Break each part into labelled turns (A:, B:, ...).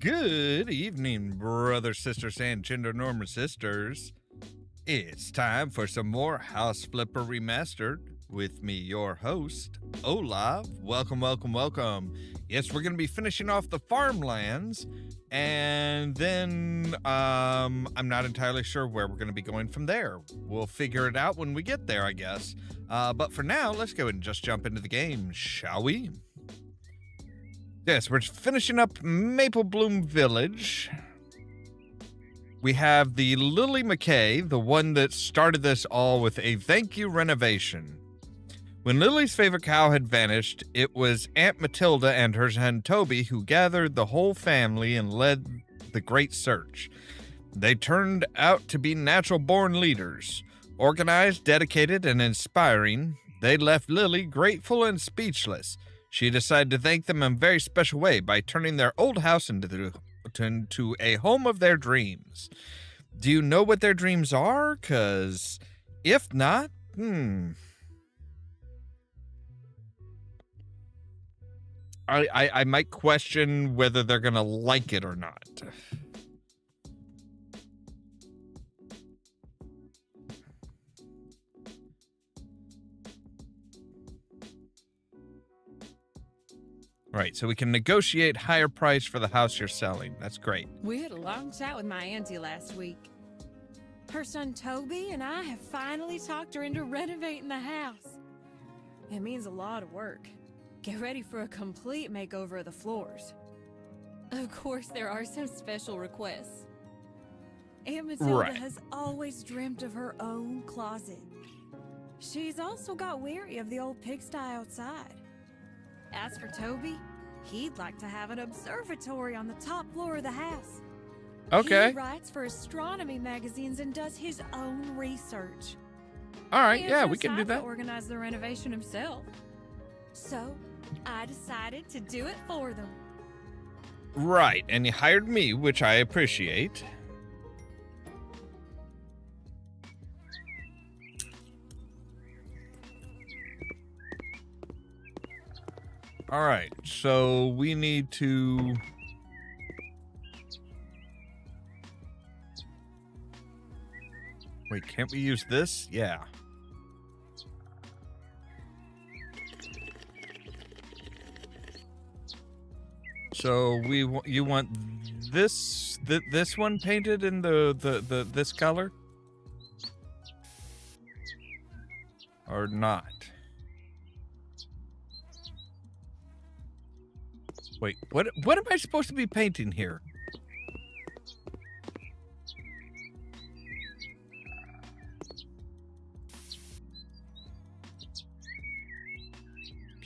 A: Good evening, brothers, sisters, and gender normal sisters. It's time for some more House Flipper Remastered with me, your host, Ollamh. Welcome, welcome, welcome. Yes, we're going to be finishing off the farmlands, and then I'm not entirely sure where we're going to be going from there. We'll figure it out when we get there, I guess. But for now, let's go and just jump into the game, shall we? Yes, we're finishing up Maple Bloom Village. We have the Lily McKay, the one that started this all with a thank you renovation. When Lily's favorite cow had vanished, it was Aunt Matilda and her son Toby who gathered the whole family and led the great search. They turned out to be natural-born leaders. Organized, dedicated, and inspiring, they left Lily grateful and speechless. She decided to thank them in a very special way by turning their old house into a home of their dreams. Do you know what their dreams are? 'Cause if not, I might question whether they're gonna like it or not. Right, so we can negotiate higher price for the house you're selling. That's great.
B: We had a long chat with my auntie last week. Her son Toby and I have finally talked her into renovating the house. It means a lot of work. Get ready for a complete makeover of the floors. Of course, there are some special requests. Aunt Matilda has always dreamt of her own closet. She's also got weary of the old pigsty outside. As for Toby, he'd like to have an observatory on the top floor of the house.
A: Okay.
B: He writes for astronomy magazines and does his own research.
A: All right, yeah, we can do that.
B: To organize the renovation himself. So, I decided to do it for them.
A: Right, and you hired me, which I appreciate. All right, so we need to... Wait, can't we use this? Yeah. So you want this this one painted in the this color? Or not? Wait, what am I supposed to be painting here?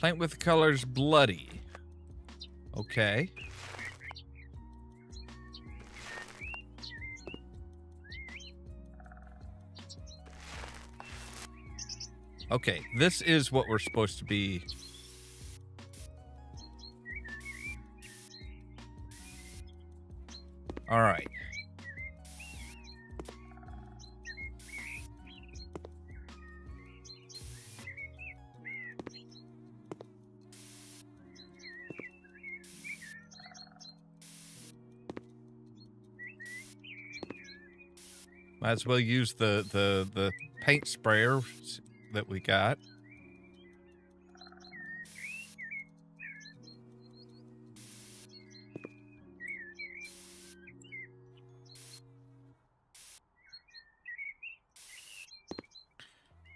A: Paint with the colors bloody. Okay. Okay, this is what we're supposed to be. All right. Might as well use the paint sprayer that we got.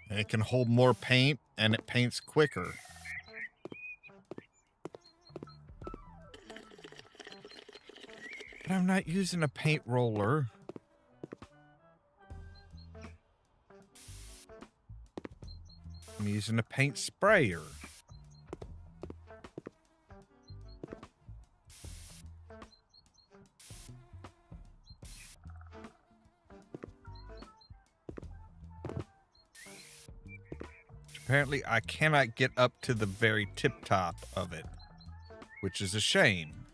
A: And it can hold more paint, and it paints quicker. But I'm not using a paint roller. I'm using a paint sprayer. Apparently, I cannot get up to the very tip top of it, which is a shame.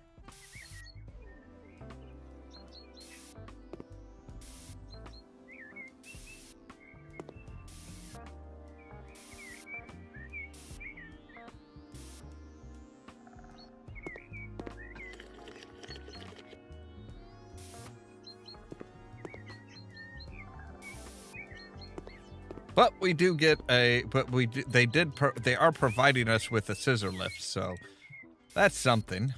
A: But we do get a, they are providing us with a scissor lift, so that's something.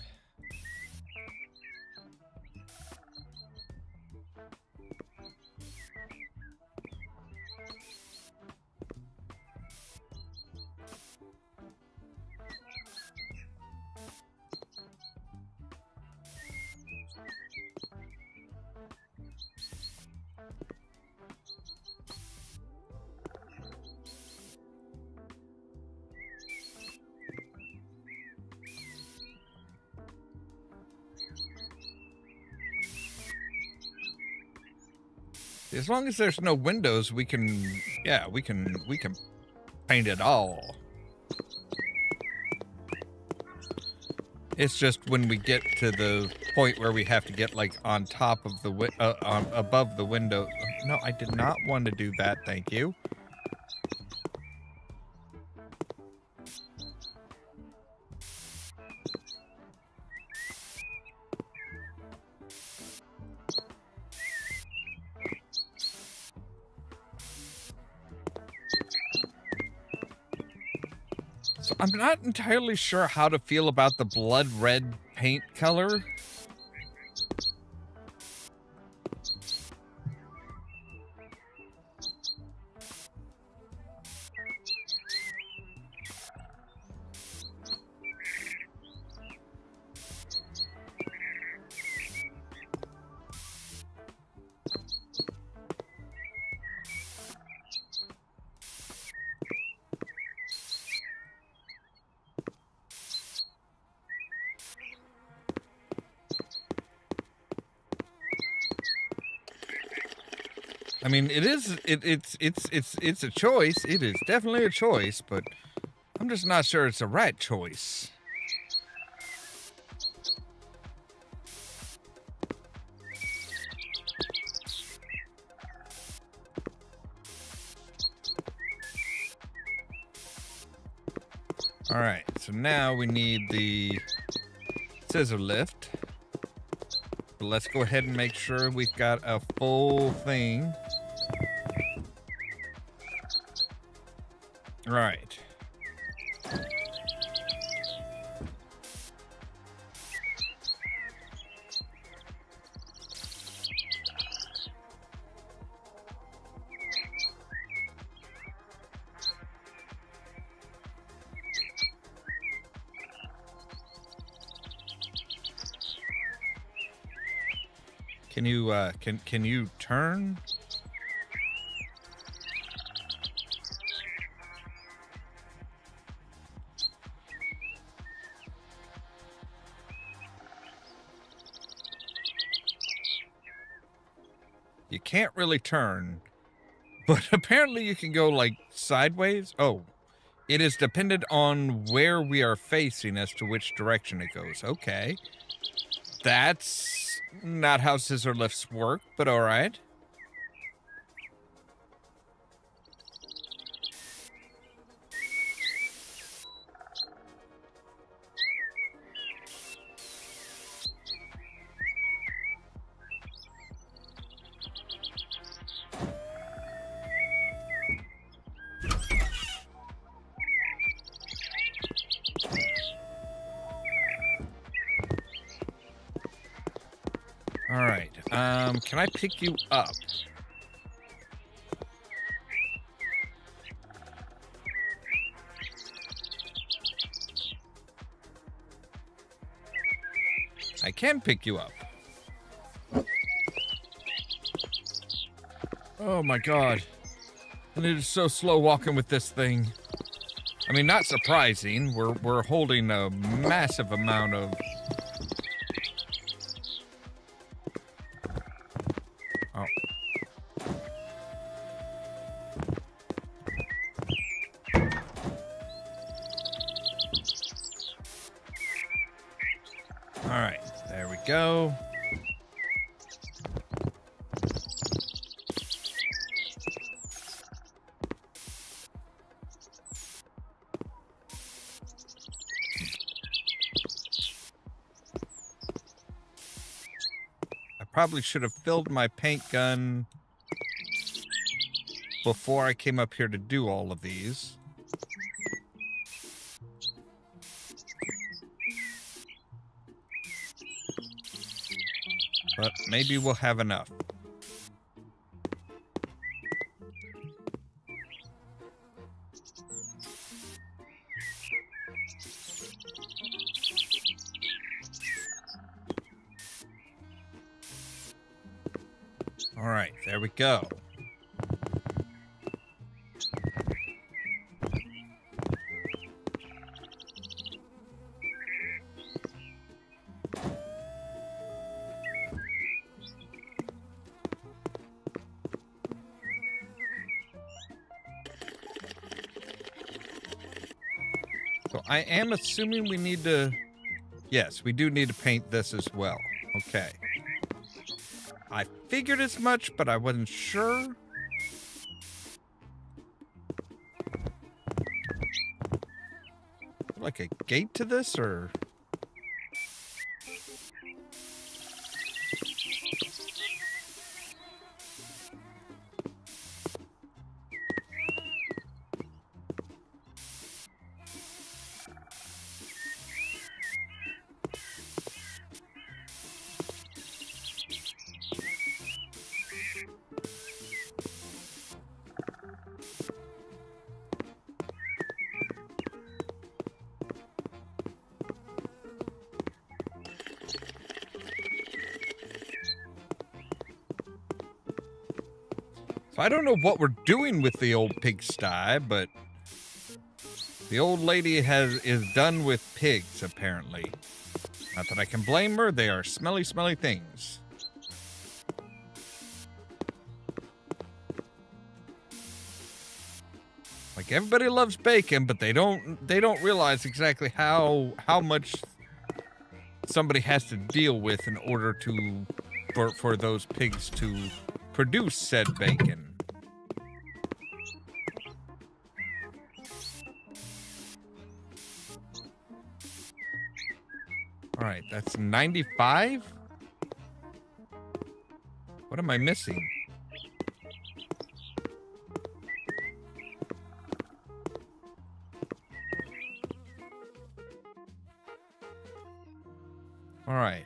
A: As long as there's no windows, we can, yeah, we can paint it all. It's just when we get to the point where we have to get like on top of the above the window. No, I did not want to do that. Thank you. So I'm not entirely sure how to feel about the blood red paint color. I mean, it's a choice. It is definitely a choice, but I'm just not sure it's the right choice. All right, so now we need the scissor lift. But let's go ahead and make sure we've got a full thing. All right. Can you can you turn? You can't really turn, but apparently you can go like sideways. Oh, it is dependent on where we are facing as to which direction it goes. Okay. That's not how scissor lifts work, but all right. All right. Can I pick you up? I can pick you up. Oh my god. And it is so slow walking with this thing. I mean, not surprising. We're holding a massive amount of... Oh. All right, there we go. Probably should have filled my paint gun. before I came up here to do all of these. But maybe we'll have enough. All right, there we go. So I am assuming we need to... Yes, we do need to paint this as well. Okay. I figured as much, but I wasn't sure. Like a gate to this, or... So I don't know what we're doing with the old pigsty, but the old lady is done with pigs, apparently. Not that I can blame her, they are smelly, smelly things. Like, everybody loves bacon, but they don't realize exactly how much somebody has to deal with in order to for those pigs to produce said bacon. All right, that's 95? What am I missing? All right.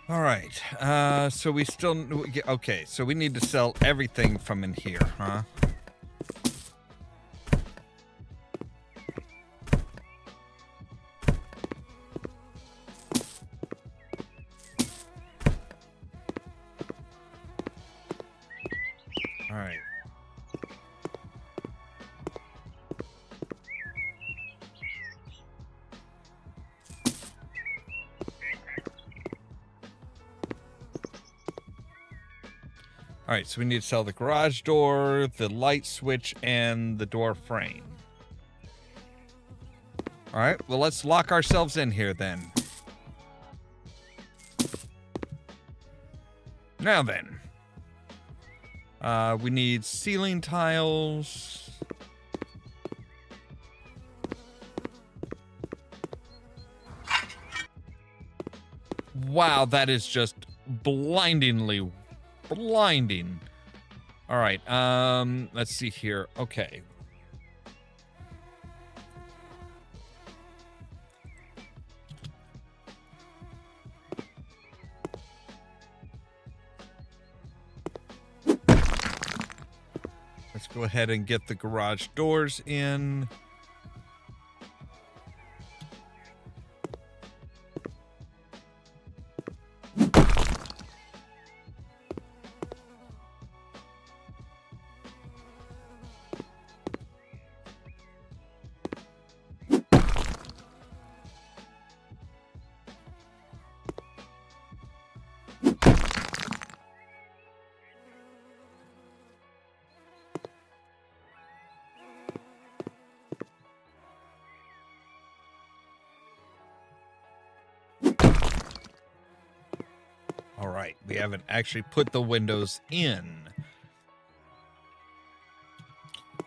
A: All right, so we still... Okay, so we need to sell everything from in here, huh? All right. All right, so we need to sell the garage door, the light switch, and the door frame. All right, well, let's lock ourselves in here then. Now then. We need ceiling tiles. Wow, that is just blinding. All right, let's see here. Okay. Let's go ahead and get the garage doors in. right. We haven't actually put the windows in.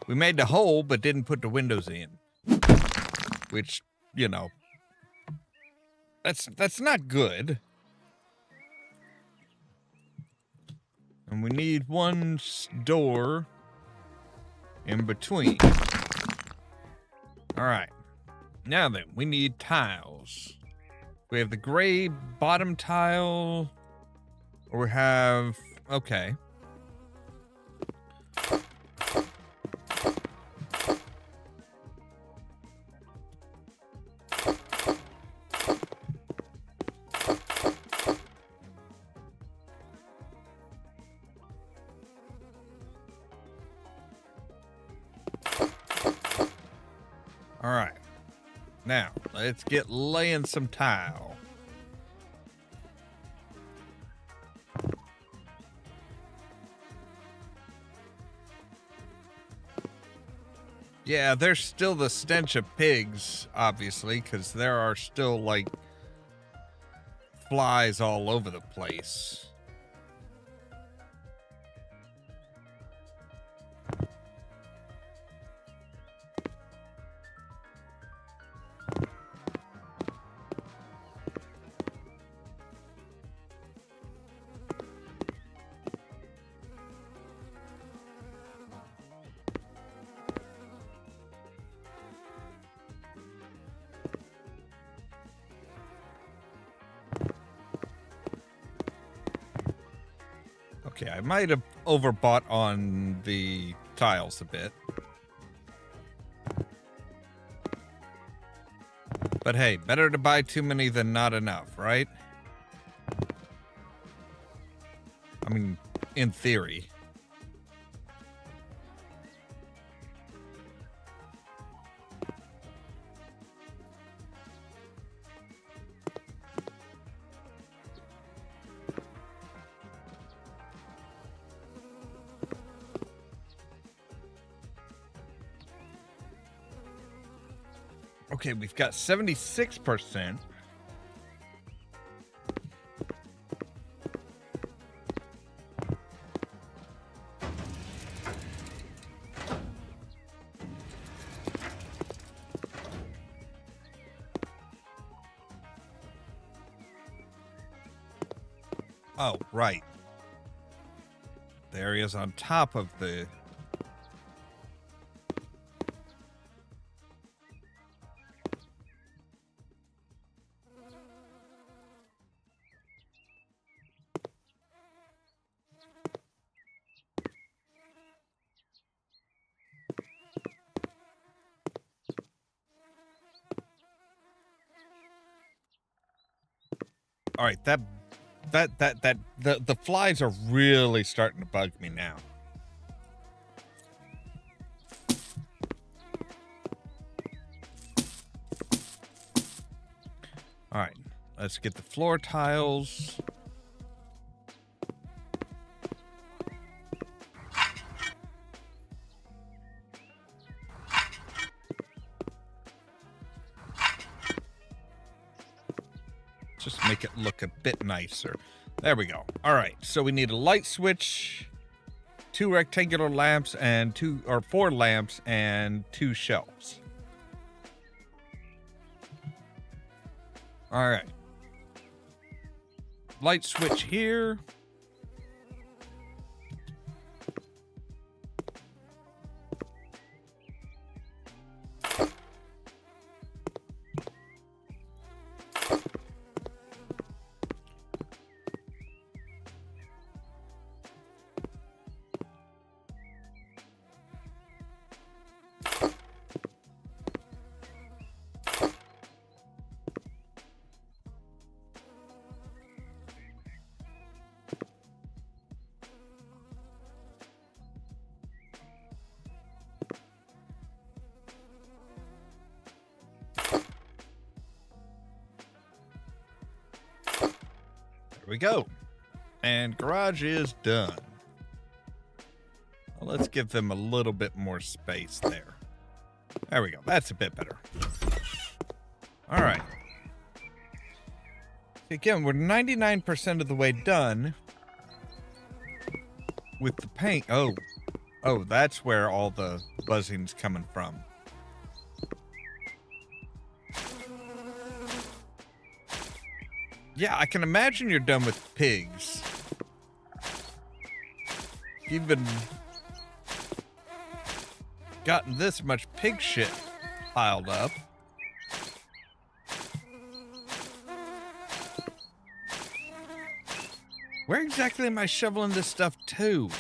A: We made the hole, but didn't put the windows in. Which, you know, that's not good. And we need one door in between. All right. Now then, we need tiles. We have the gray bottom tile, or we have, okay. All right. Now, let's get laying some tile. Yeah, there's still the stench of pigs, obviously, because there are still, like, flies all over the place. Okay, I might have overbought on the tiles a bit. But hey, better to buy too many than not enough, right? I mean, in theory. Okay, we've got 76%. Oh, right. The area's on top of the... All right, the flies are really starting to bug me now. All right, let's get the floor tiles. Just make it look a bit nicer. There we go. All right, so we need a light switch, 2 rectangular lamps, and 4 lamps and 2 shelves. All right. Light switch here. There we go. And garage is done. Well, let's give them a little bit more space there. There we go. That's a bit better. All right. Again, we're 99% of the way done with the paint. Oh, that's where all the buzzing's coming from. Yeah, I can imagine you're done with pigs. You've been gotten this much pig shit piled up. Where exactly am I shoveling this stuff to?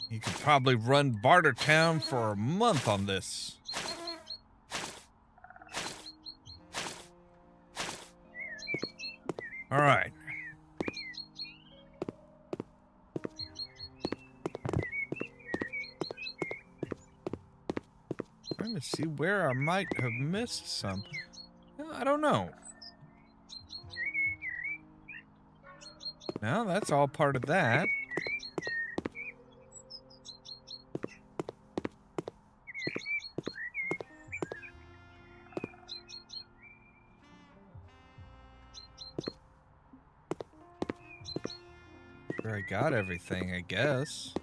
A: You could probably run Bartertown for a month on this. All right. Trying to see where I might have missed some. I don't know. No, that's all part of that. Sure, I got everything, I guess.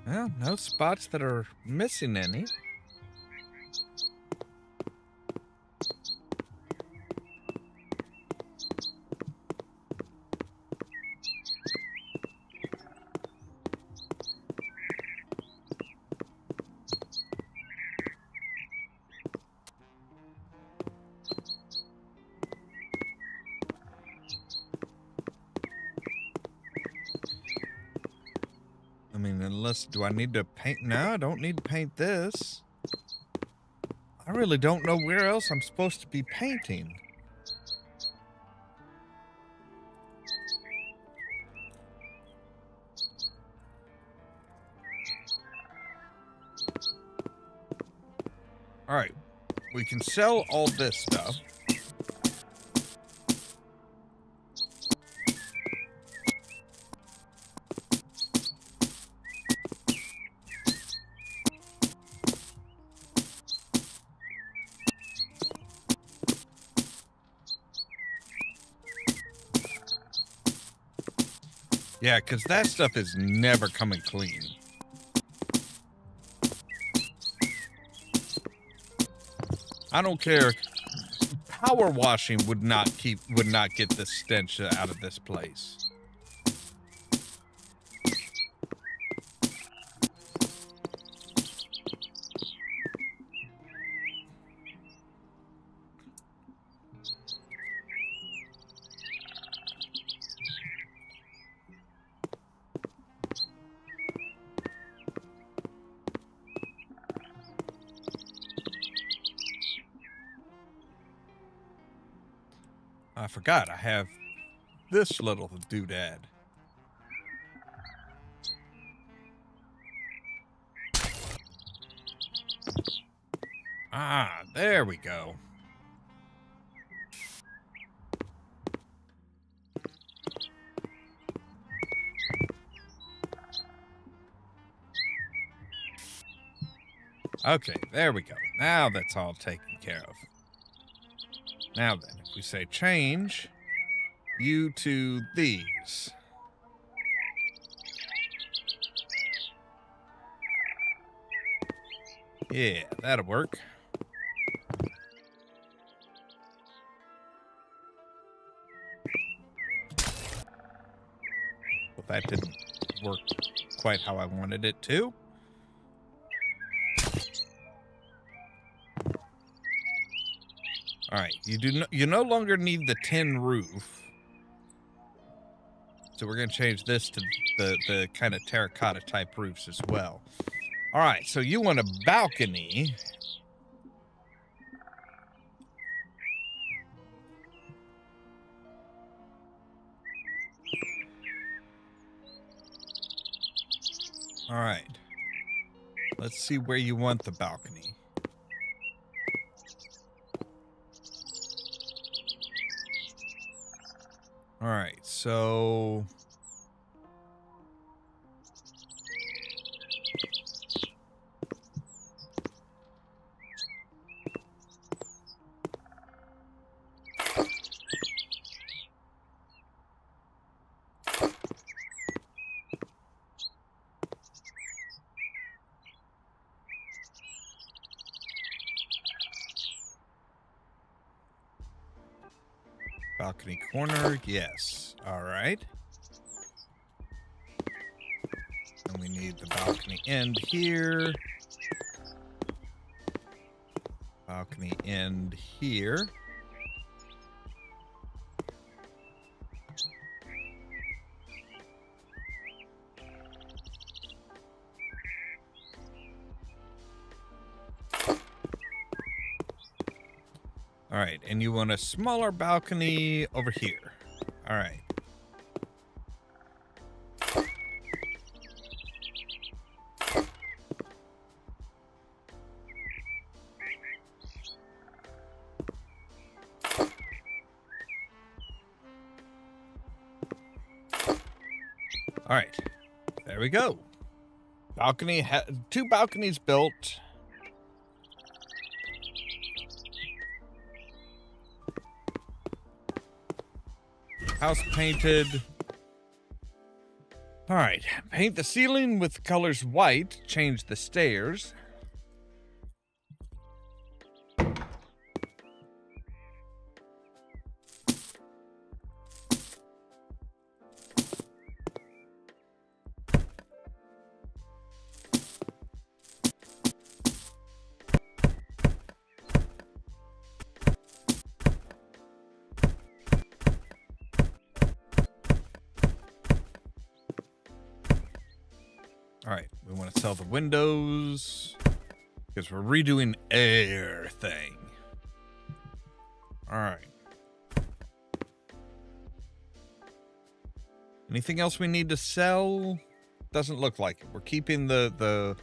A: Well, no spots that are missing any. I mean, unless, do I need to paint? No, I don't need to paint this. I really don't know where else I'm supposed to be painting. All right, we can sell all this stuff. Yeah, because that stuff is never coming clean. I don't care. Power washing would not get the stench out of this place. I forgot I have this little doodad. Ah, there we go. Okay, there we go. Now that's all taken care of. Now then, if we say change you to these. Yeah, that'll work. Well, that didn't work quite how I wanted it to. All right, you no longer need the tin roof. So we're going to change this to the kind of terracotta type roofs as well. All right, so you want a balcony. All right. Let's see where you want the balcony. All right, so... balcony corner, yes. All right. And we need the balcony end here. Balcony end here. All right, and you want a smaller balcony over here. All right. All right, there we go. Balcony, two balconies built. House painted. All right, paint the ceiling with colors white. Change the stairs. All right, we want to sell the windows because we're redoing everything. All right. Anything else we need to sell? Doesn't look like it. We're keeping we're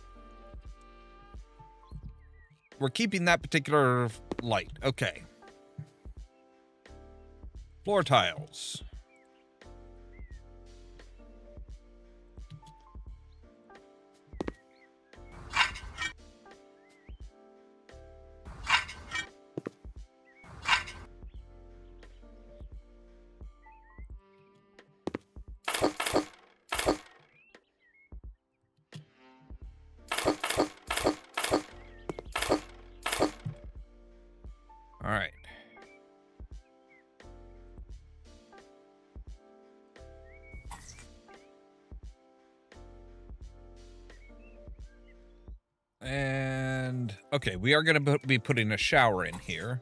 A: keeping that particular light. Okay. Floor tiles. All right. And okay, we are going to be putting a shower in here.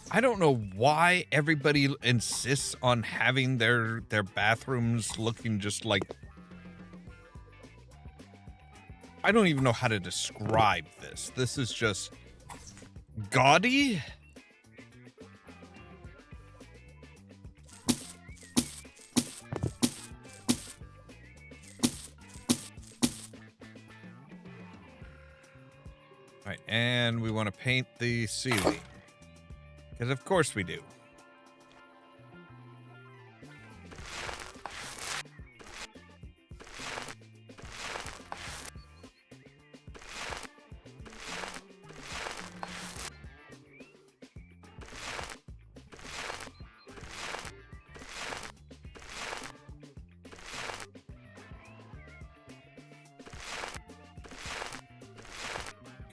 A: I don't know why everybody insists on having their bathrooms looking just like... I don't even know how to describe this. This is just gaudy. All right, and we want to paint the ceiling. Because of course we do.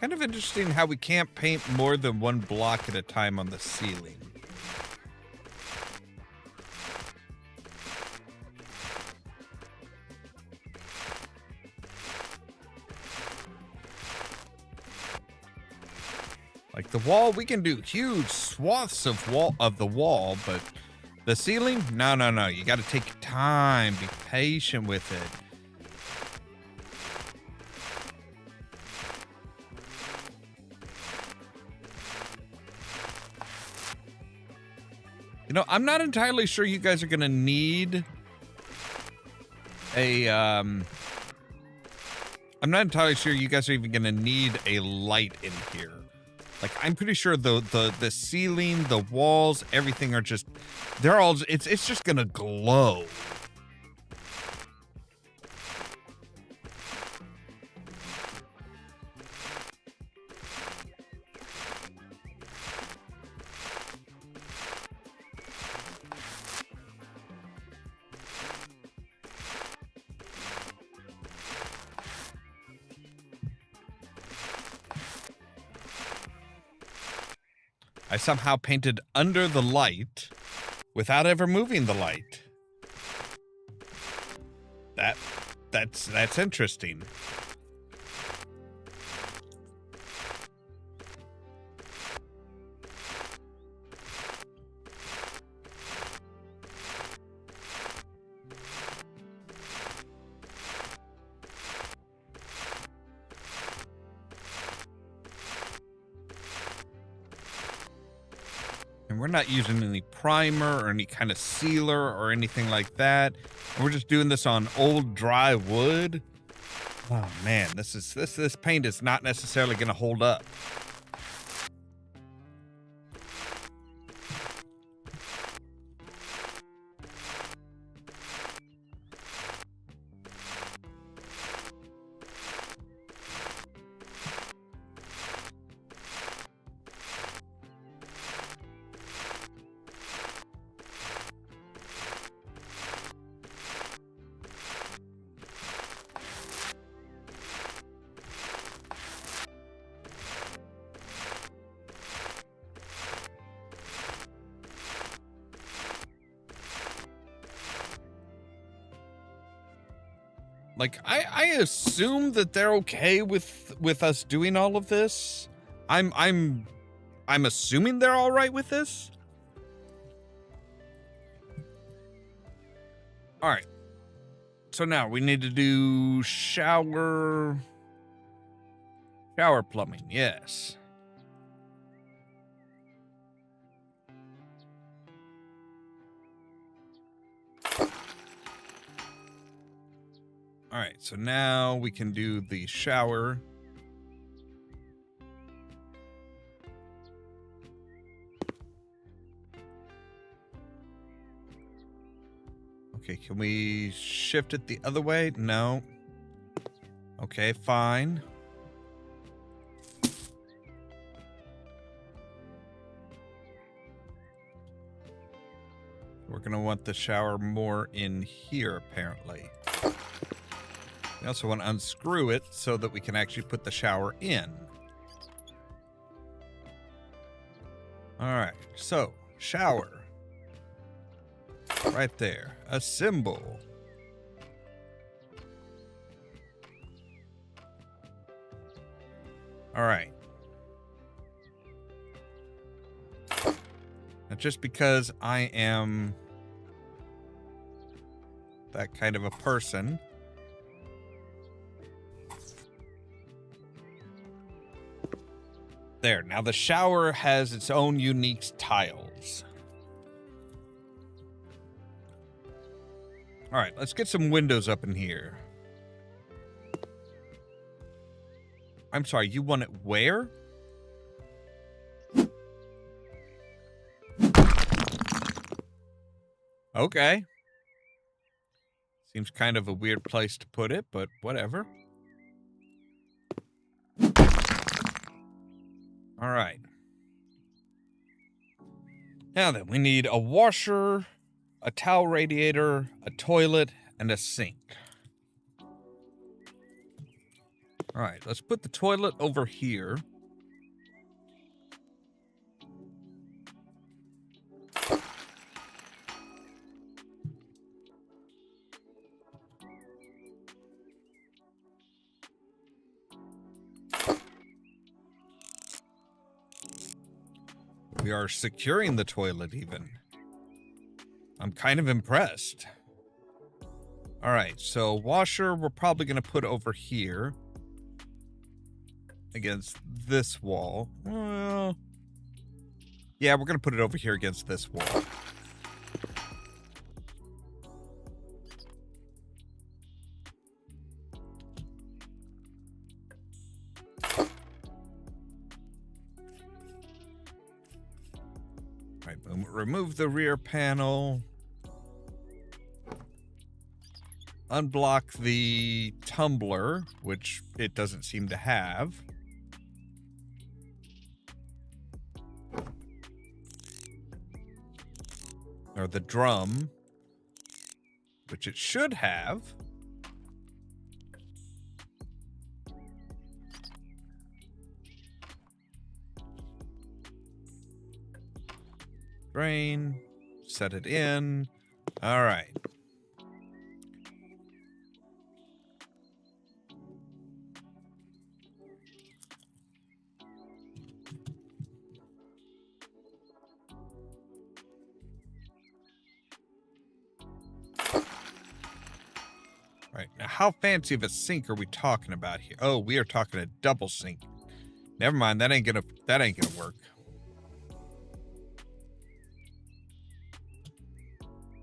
A: Kind of interesting how we can't paint more than one block at a time on the ceiling. Like the wall, we can do huge swaths of the wall, but the ceiling, no. You got to take your time, be patient with it. You know, I'm not entirely sure you guys are gonna need a. I'm not entirely sure you guys are even gonna need a light in here. Like, I'm pretty sure the ceiling, the walls, everything are just, they're all, it's just gonna glow. I somehow painted under the light without ever moving the light. That's interesting. And we're not using any primer or any kind of sealer or anything like that. We're just doing this on old dry wood. Oh man, this paint is not necessarily going to hold up. Like, I assume that they're okay with us doing all of this. I'm assuming they're all right with this. All right. So now we need to do shower plumbing. Yes. All right, so now we can do the shower. Okay, can we shift it the other way? No. Okay, fine. We're gonna want the shower more in here, apparently. We also want to unscrew it so that we can actually put the shower in. All right, so shower. Right there, a symbol. All right. Now, just because I am that kind of a person, there, now the shower has its own unique tiles. All right, let's get some windows up in here. I'm sorry, you want it where? Okay. Seems kind of a weird place to put it, but whatever. All right. Now then, we need a washer, a towel radiator, a toilet, and a sink. All right, let's put the toilet over here. We are securing the toilet even. I'm kind of impressed. All right, so washer we're probably going to put over here against this wall. Well, yeah, we're going to put it over here against this wall. All right, boom. Remove the rear panel. Unblock the tumbler, which it doesn't seem to have. Or the drum, which it should have. Drain, set it in. All right. Right, now how fancy of a sink are we talking about here? Oh, we are talking a double sink. Never mind, that ain't gonna work.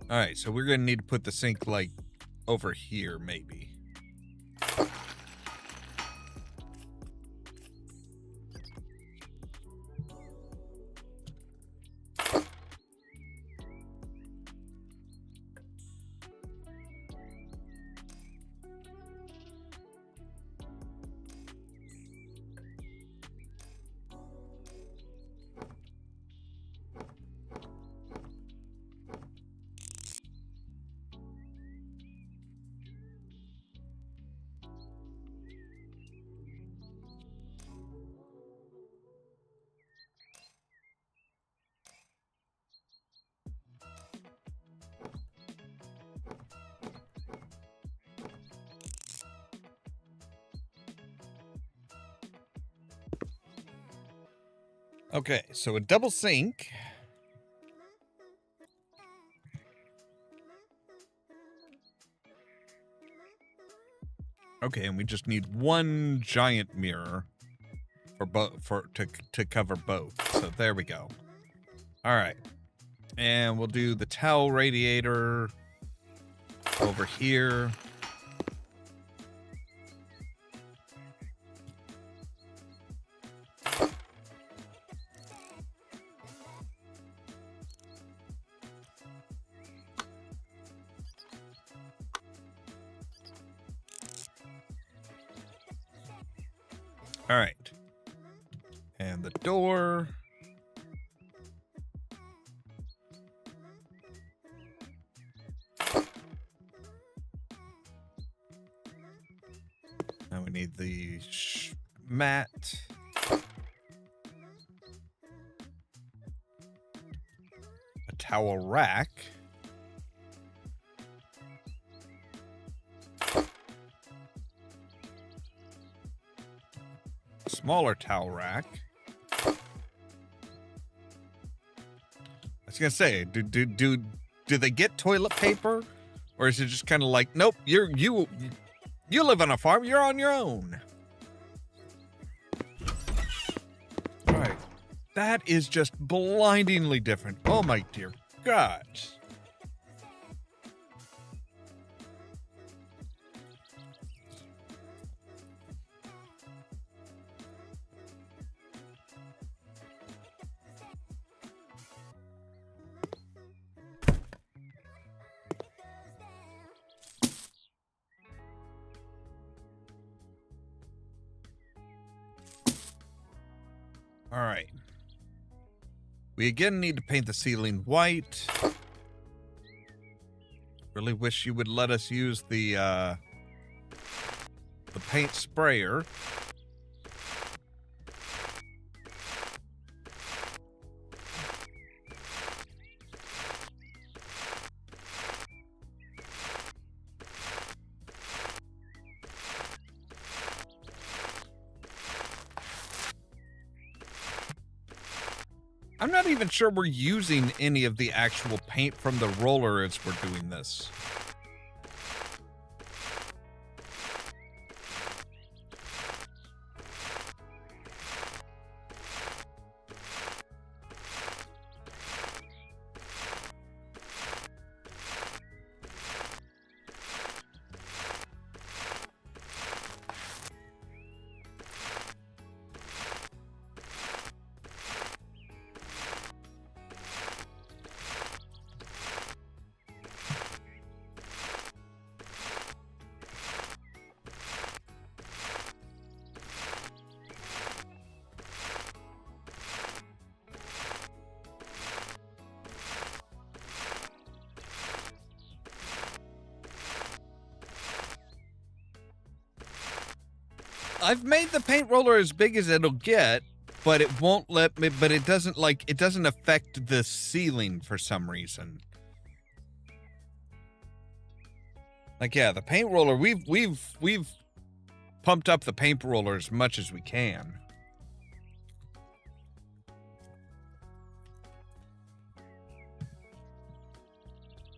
A: All right, so we're gonna need to put the sink like over here, maybe. Okay, so a double sink. Okay, and we just need one giant mirror for both to cover both. So there we go. All right. And we'll do the towel radiator over here. All right. And the door. Now we need the mat. A towel rack. Smaller towel rack. I was gonna say, do they get toilet paper, or is it just kind of like, nope, you live on a farm, you're on your own? All right, that is just blindingly different. Oh my dear God. All right. We again need to paint the ceiling white. Really wish you would let us use the paint sprayer. I'm not even sure we're using any of the actual paint from the roller as we're doing this. I've made the paint roller as big as it'll get, but it won't let me, but it doesn't it doesn't affect the ceiling for some reason. Like, yeah, the paint roller, we've pumped up the paint roller as much as we can.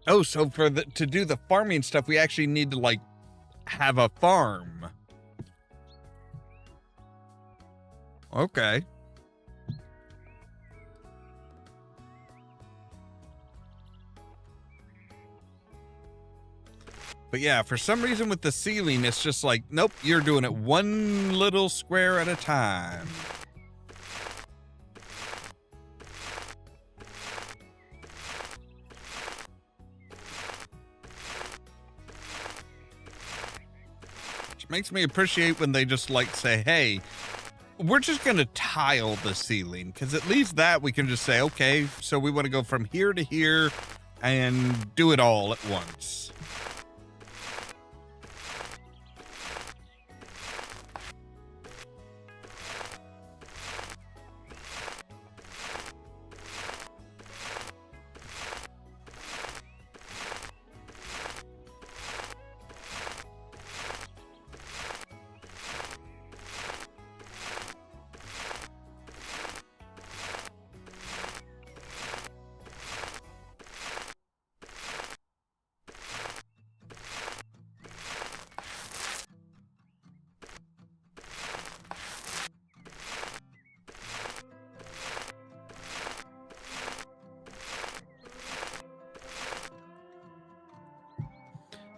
A: Oh, so for to do the farming stuff, we actually need to like have a farm. Okay. But yeah, for some reason with the ceiling, it's just like, nope, you're doing it one little square at a time. Which makes me appreciate when they just like say, hey, we're just going to tile the ceiling, because at least that we can just say, okay, so we want to go from here to here and do it all at once.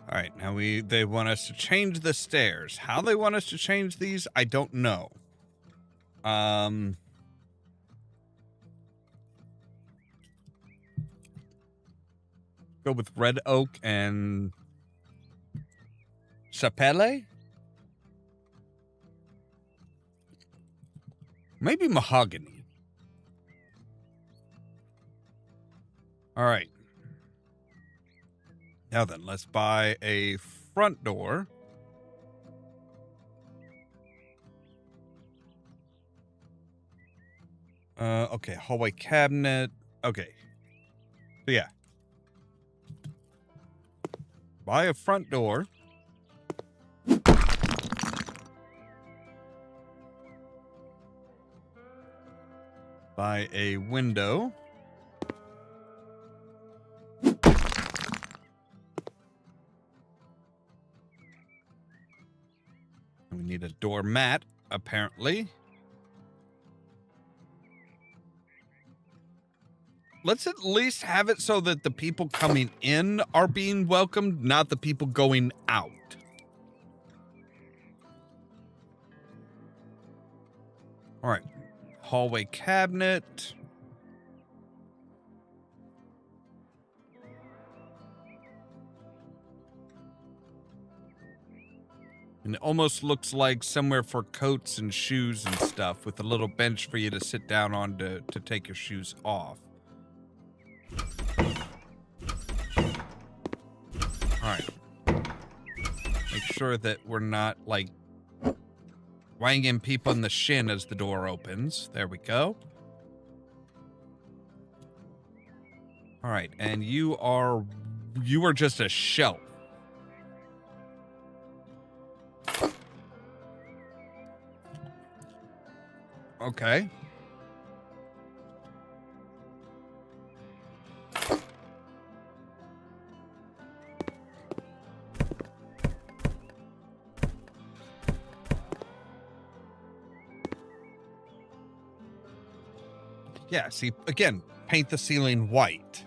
A: All right, now they want us to change the stairs. How they want us to change these, I don't know. Go with red oak and sapele? Maybe mahogany. All right. Now then, let's buy a front door. Okay, hallway cabinet. Okay. So yeah. Buy a front door. Buy a window. We need a doormat, apparently. Let's at least have it so that the people coming in are being welcomed, not the people going out. All right. Hallway cabinet. And it almost looks like somewhere for coats and shoes and stuff, with a little bench for you to sit down on to take your shoes off. All right. Make sure that we're not, like, Wanging people in the shin as the door opens. There we go. All right, and you are just a shelf. Okay. Yeah, see, again, paint the ceiling white.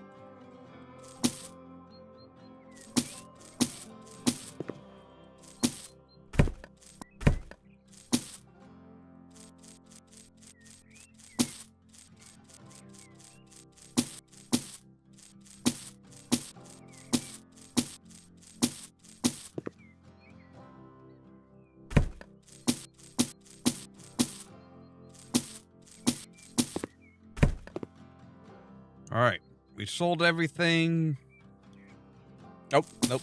A: All right, we sold everything. Nope, nope.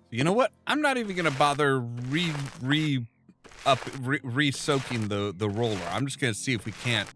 A: You know what? I'm not even gonna bother re-soaking the roller. I'm just gonna see if we can't.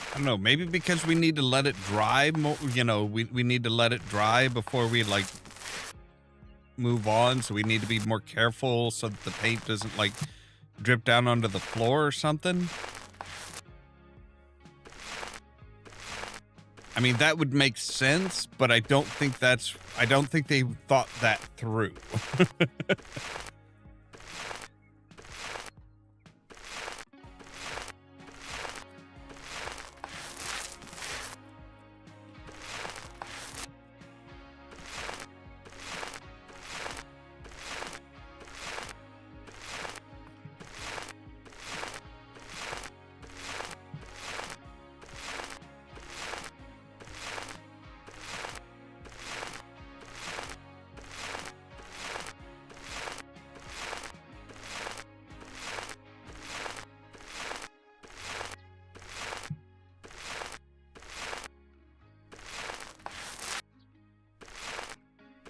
A: I don't know, maybe because we need to let it dry more, you know, we need to let it dry before we like move on, so we need to be more careful so that the paint doesn't like drip down onto the floor or something. I mean, that would make sense, but I don't think they thought that through.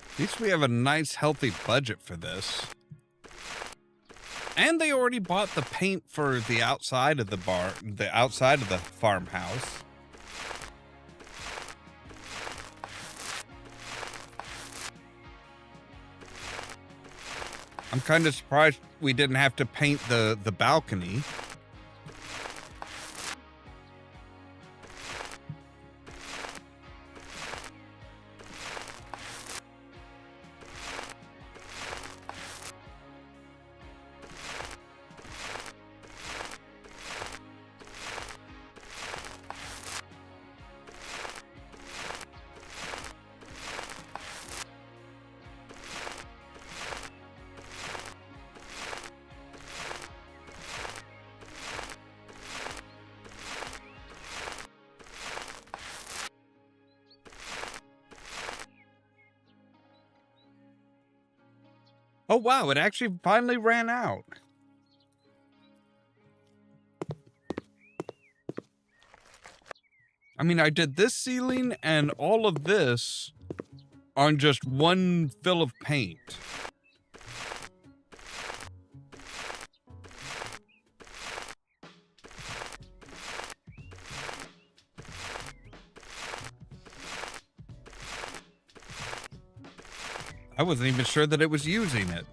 A: At least we have a nice, healthy budget for this. And they already bought the paint for the outside of the outside of the farmhouse. I'm kind of surprised we didn't have to paint the balcony. Oh, wow, it actually finally ran out. I mean, I did this ceiling and all of this on just one fill of paint. I wasn't even sure that it was using it.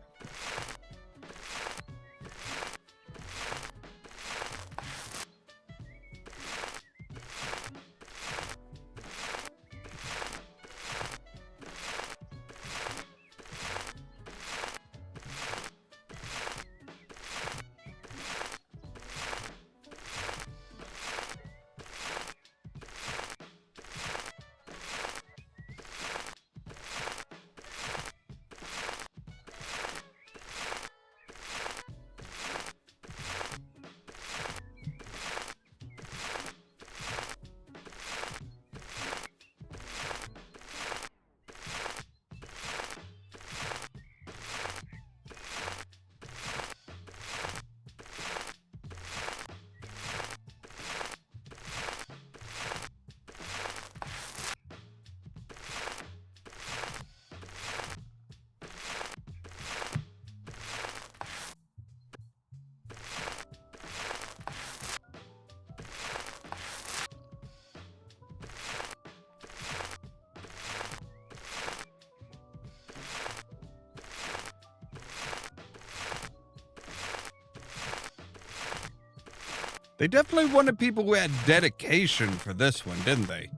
A: They definitely wanted people who had dedication for this one, didn't they?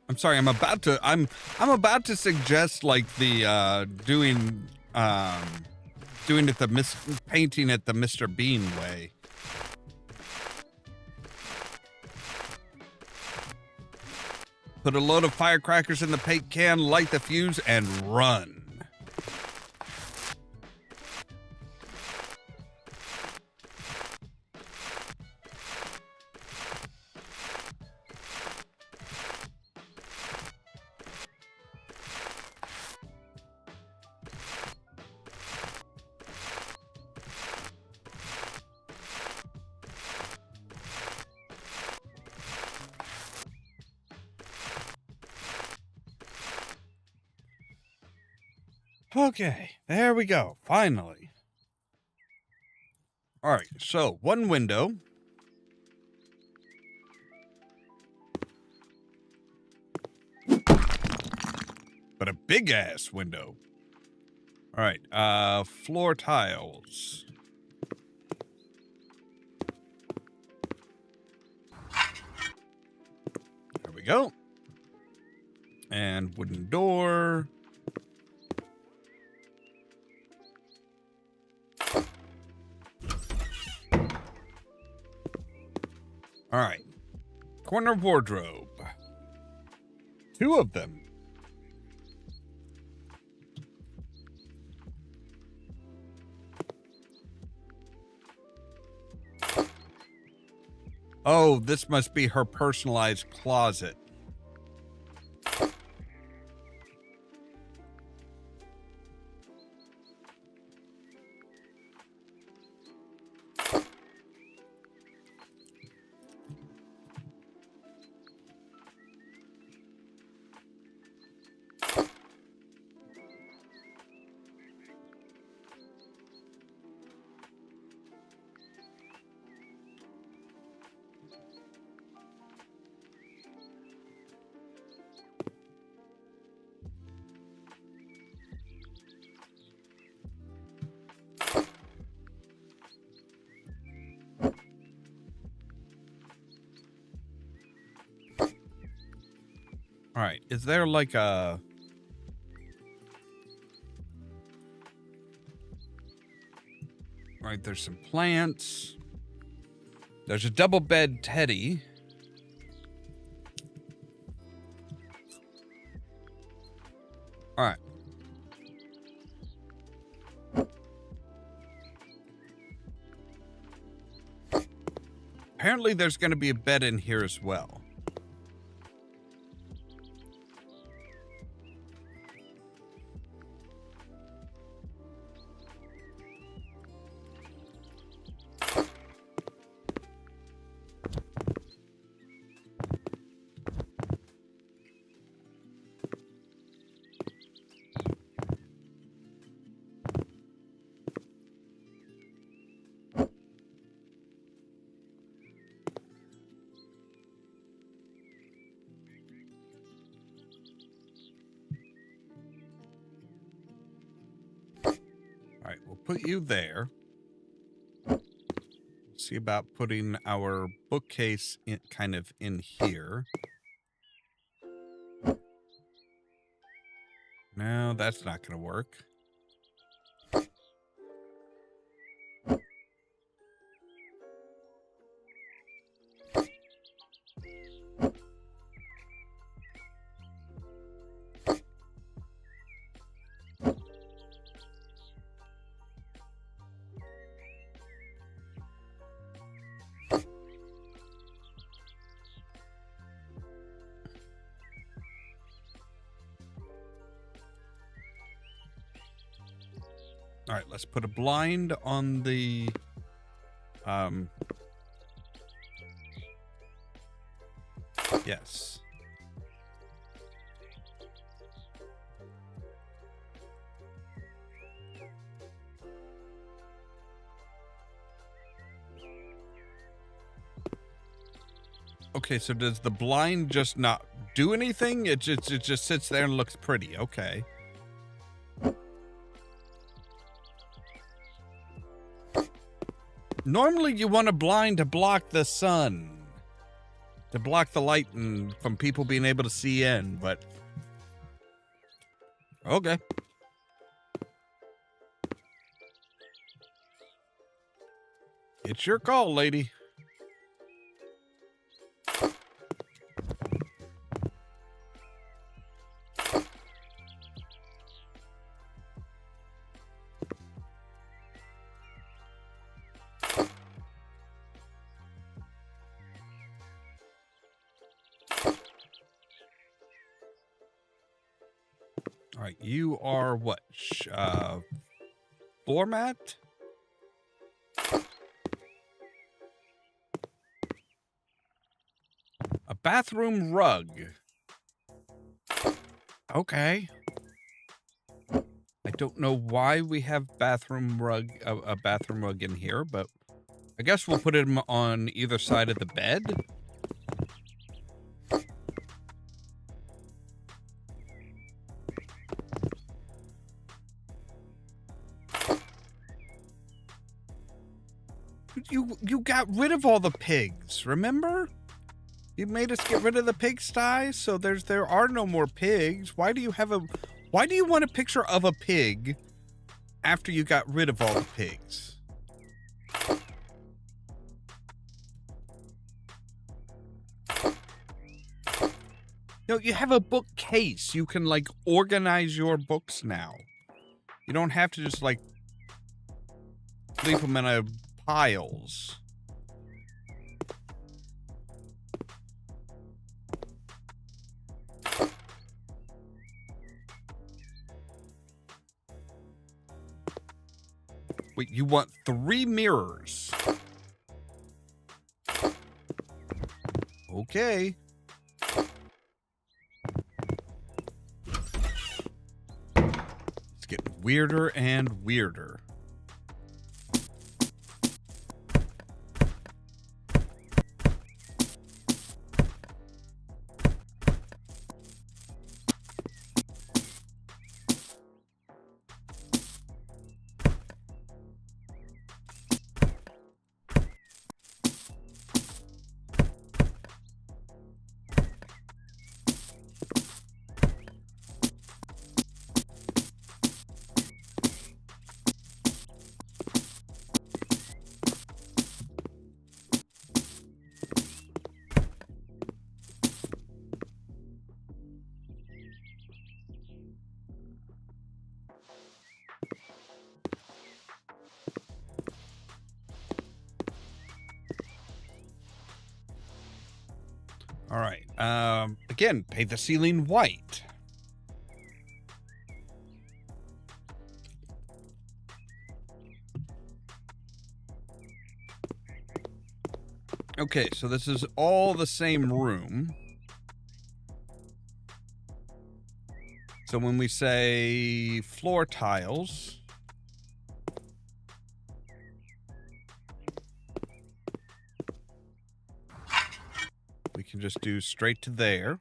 A: I'm sorry, I'm about to suggest like the doing it painting it the Mr. Bean way. Put a load of firecrackers in the paint can, light the fuse, and run. Okay, there we go. Finally. All right, so one window. But a big ass window. All right, floor tiles. There we go. And wooden door. All right. Corner wardrobe. 2 of them. Oh, this must be her personalized closet. All right, is there like a... All right, there's some plants. There's a double bed teddy. All right. Apparently there's going to be a bed in here as well. right, we'll put you there. See about putting our bookcase in, kind of in here. No, that's not going to work. All right, let's put a blind on the yes. Okay, so does the blind just not do anything? It just sits there and looks pretty. Okay. Normally you want a blind to block the sun, to block the light and from people being able to see in, but okay. It's your call, lady. All right, you are what? Floor mat? A bathroom rug. Okay. I don't know why we have bathroom rug, a bathroom rug in here, but I guess we'll put them on either side of the bed. You got rid of all the pigs, remember? You made us get rid of the pigsty, so there are no more pigs. Why do you want a picture of a pig after you got rid of all the pigs? No, you have a bookcase. You can like organize your books now. You don't have to just like leave them in piles. Wait, you want 3 mirrors? Okay. It's getting weirder and weirder. All right. Again, paint the ceiling white. Okay, so this is all the same room. So when we say floor tiles, we can just do straight to there.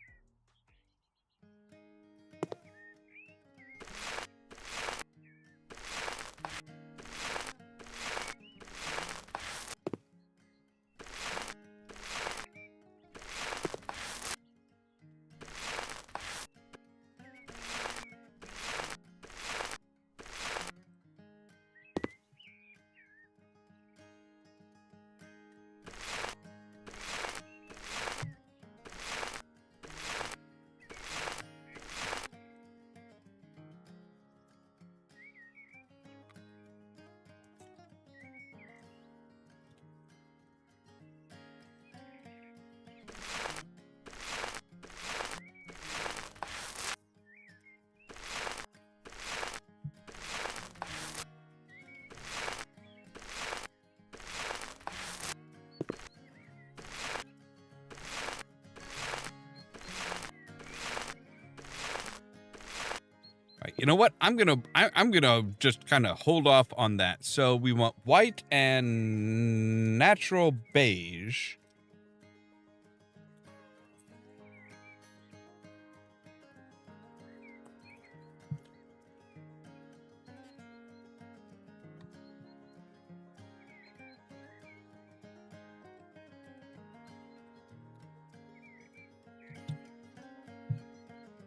A: You know what? I'm gonna just kind of hold off on that. So we want white and natural beige.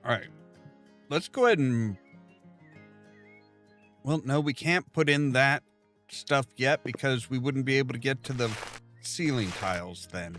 A: All right, let's go ahead and. Well, no, we can't put in that stuff yet because we wouldn't be able to get to the ceiling tiles then.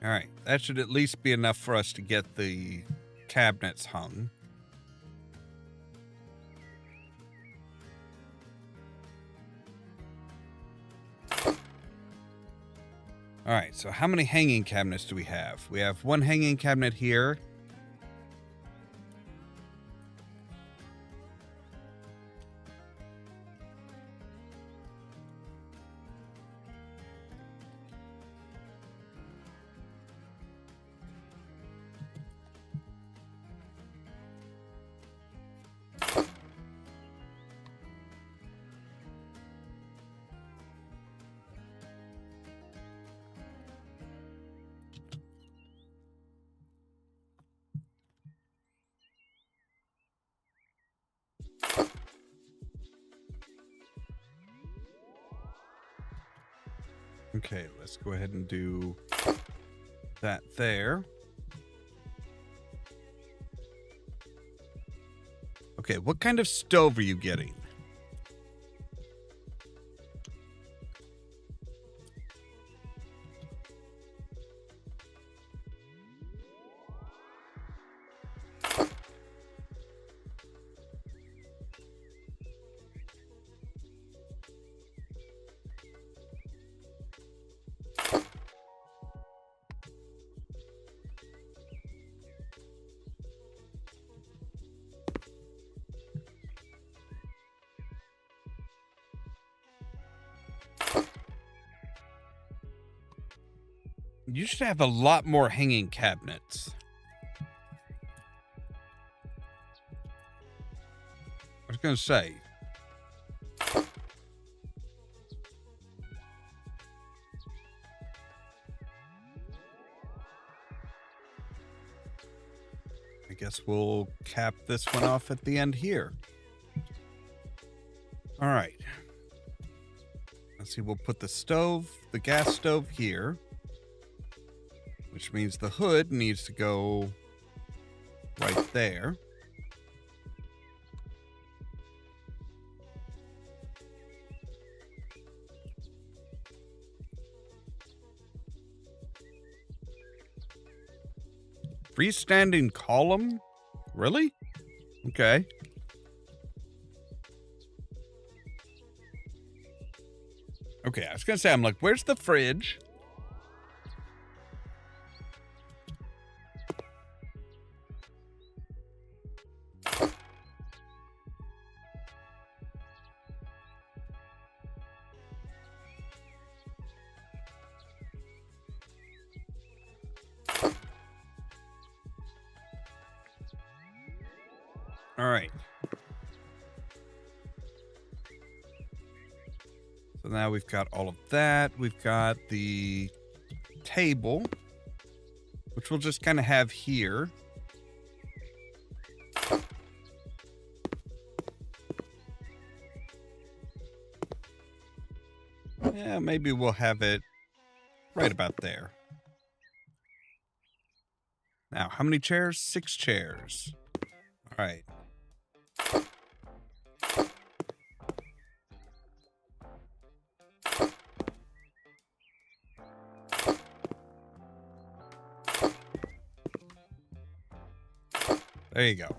A: All right, that should at least be enough for us to get the cabinets hung. All right, so how many hanging cabinets do we have? We have one hanging cabinet here. Okay, let's go ahead and do that there. Okay, what kind of stove are you getting? You should have a lot more hanging cabinets. I was going to say. I guess we'll cap this one off at the end here. All right. Let's see, we'll put the stove, the gas stove here. Which means the hood needs to go right there. Freestanding column? Really? Okay. Okay, I was going to say, I'm like, where's the fridge? All right. So now we've got all of that. We've got the table, which we'll just kind of have here. Yeah, maybe we'll have it right about there. Now, how many chairs? 6 chairs. All right. There you go.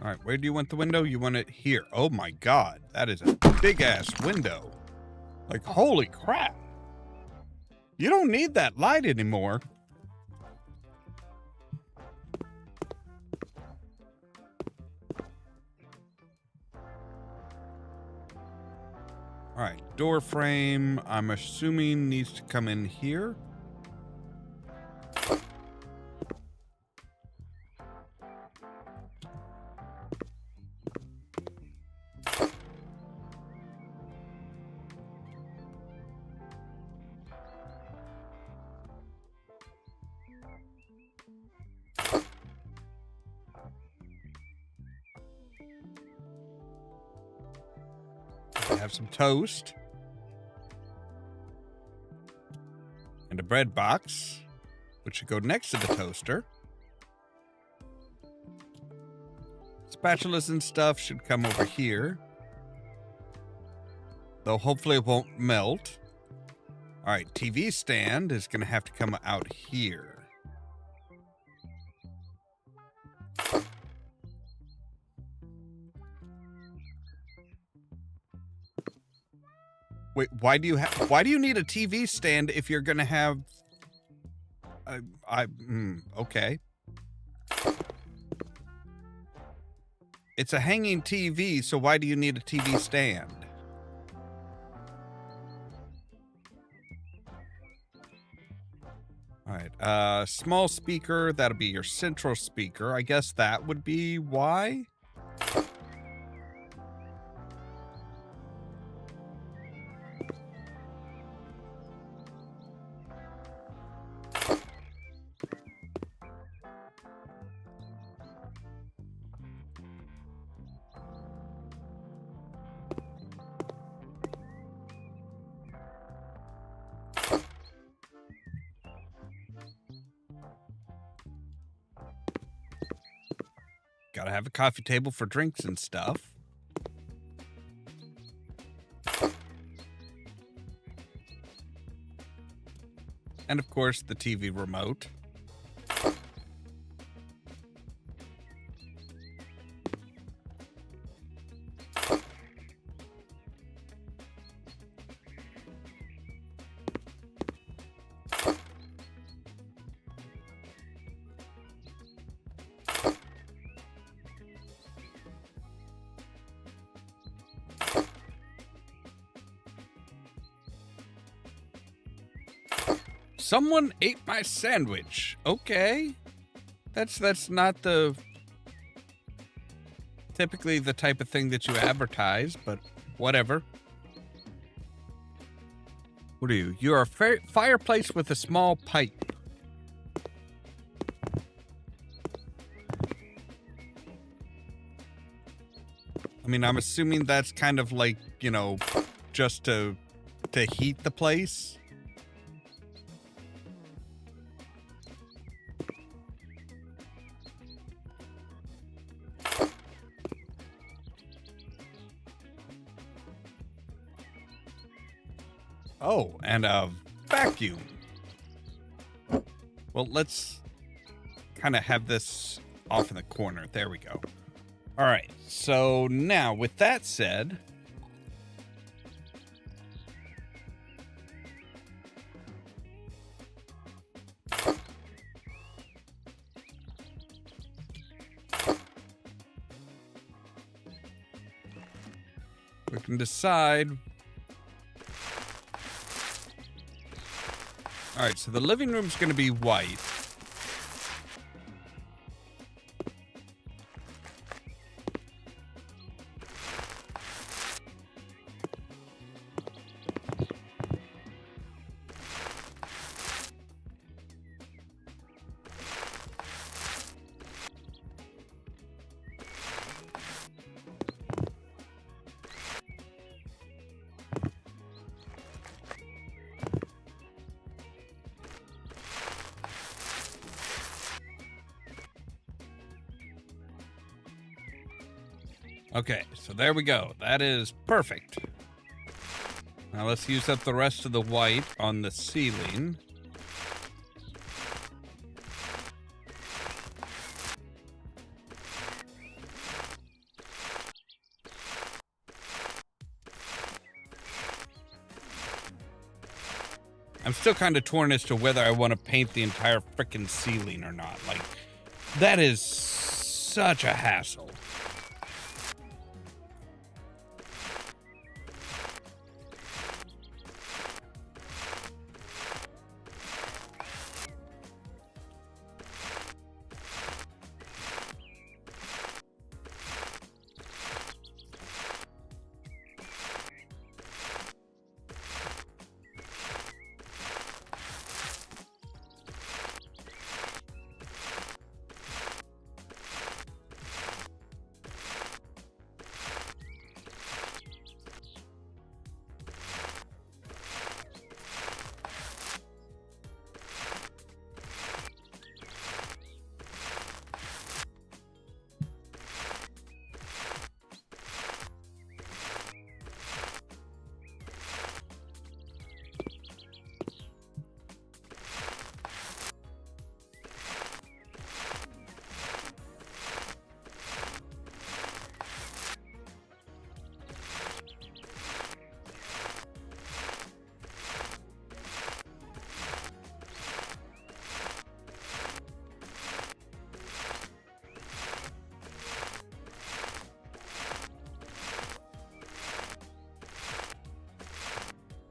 A: All right, where do you want the window? You want it here. Oh my God, that is a big ass window. Like, holy crap. You don't need that light anymore. All right, door frame, I'm assuming needs to come in here. I have some toast. And a bread box, which should go next to the toaster. Spatulas and stuff should come over here. Though hopefully it won't melt. All right, TV stand is going to have to come out here. Wait, why do you need a TV stand if you're going to have okay. It's a hanging TV, so why do you need a TV stand? All right, small speaker, that'll be your central speaker. I guess that would be why. Gotta have a coffee table for drinks and stuff. And of course, the TV remote. Someone ate my sandwich. Okay. That's not typically the type of thing that you advertise, but whatever. What are you? You're a fireplace with a small pipe. I mean, I'm assuming that's kind of like, you know, just to heat the place. Oh, and a vacuum. Well, let's kind of have this off in the corner. There we go. All right. So now, with that said, we can decide. All right, so the living room's going to be white. Okay, so there we go. That is perfect. Now let's use up the rest of the white on the ceiling. I'm still kind of torn as to whether I want to paint the entire frickin' ceiling or not. Like, that is such a hassle.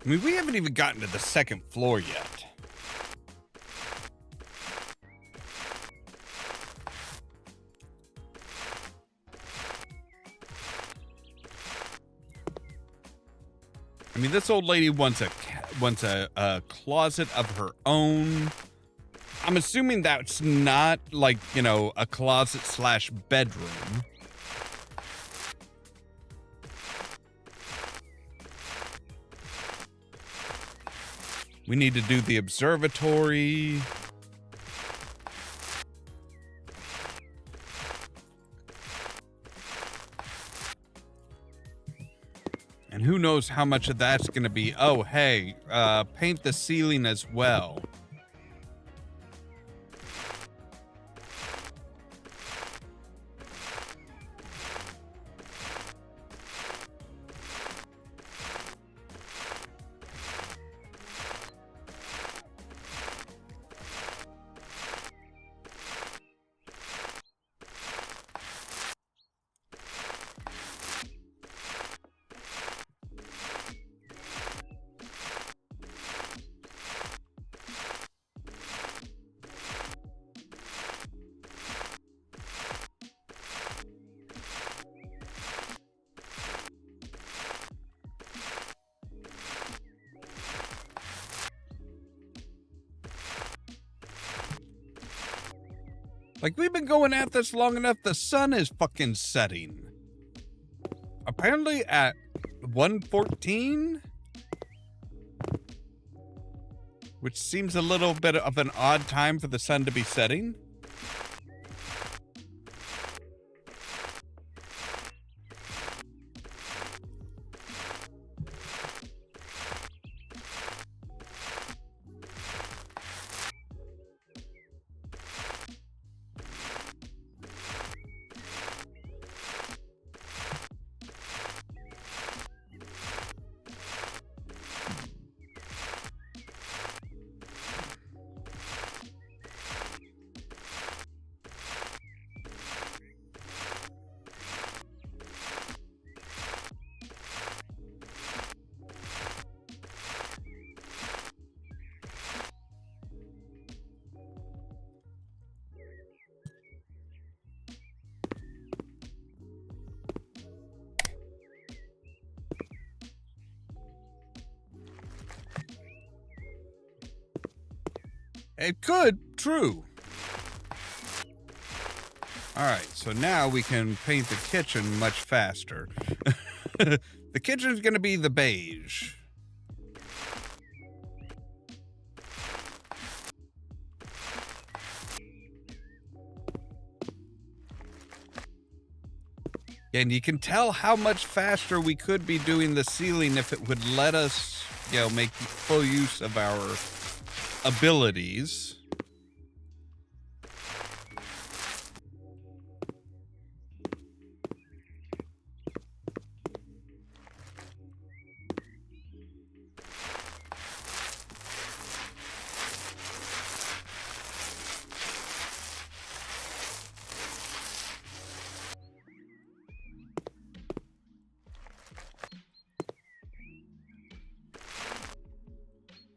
A: I mean, we haven't even gotten to the second floor yet. I mean, this old lady wants a closet of her own. I'm assuming that's not like, you know, a closet slash bedroom. We need to do the observatory. And who knows how much of that's going to be, oh, hey, paint the ceiling as well. Like, we've been going at this long enough, the sun is fucking setting. Apparently at 1:14? Which seems a little bit of an odd time for the sun to be setting. It could, true. All right, so now we can paint the kitchen much faster. The kitchen's gonna be the beige. And you can tell how much faster we could be doing the ceiling if it would let us, make full use of our abilities.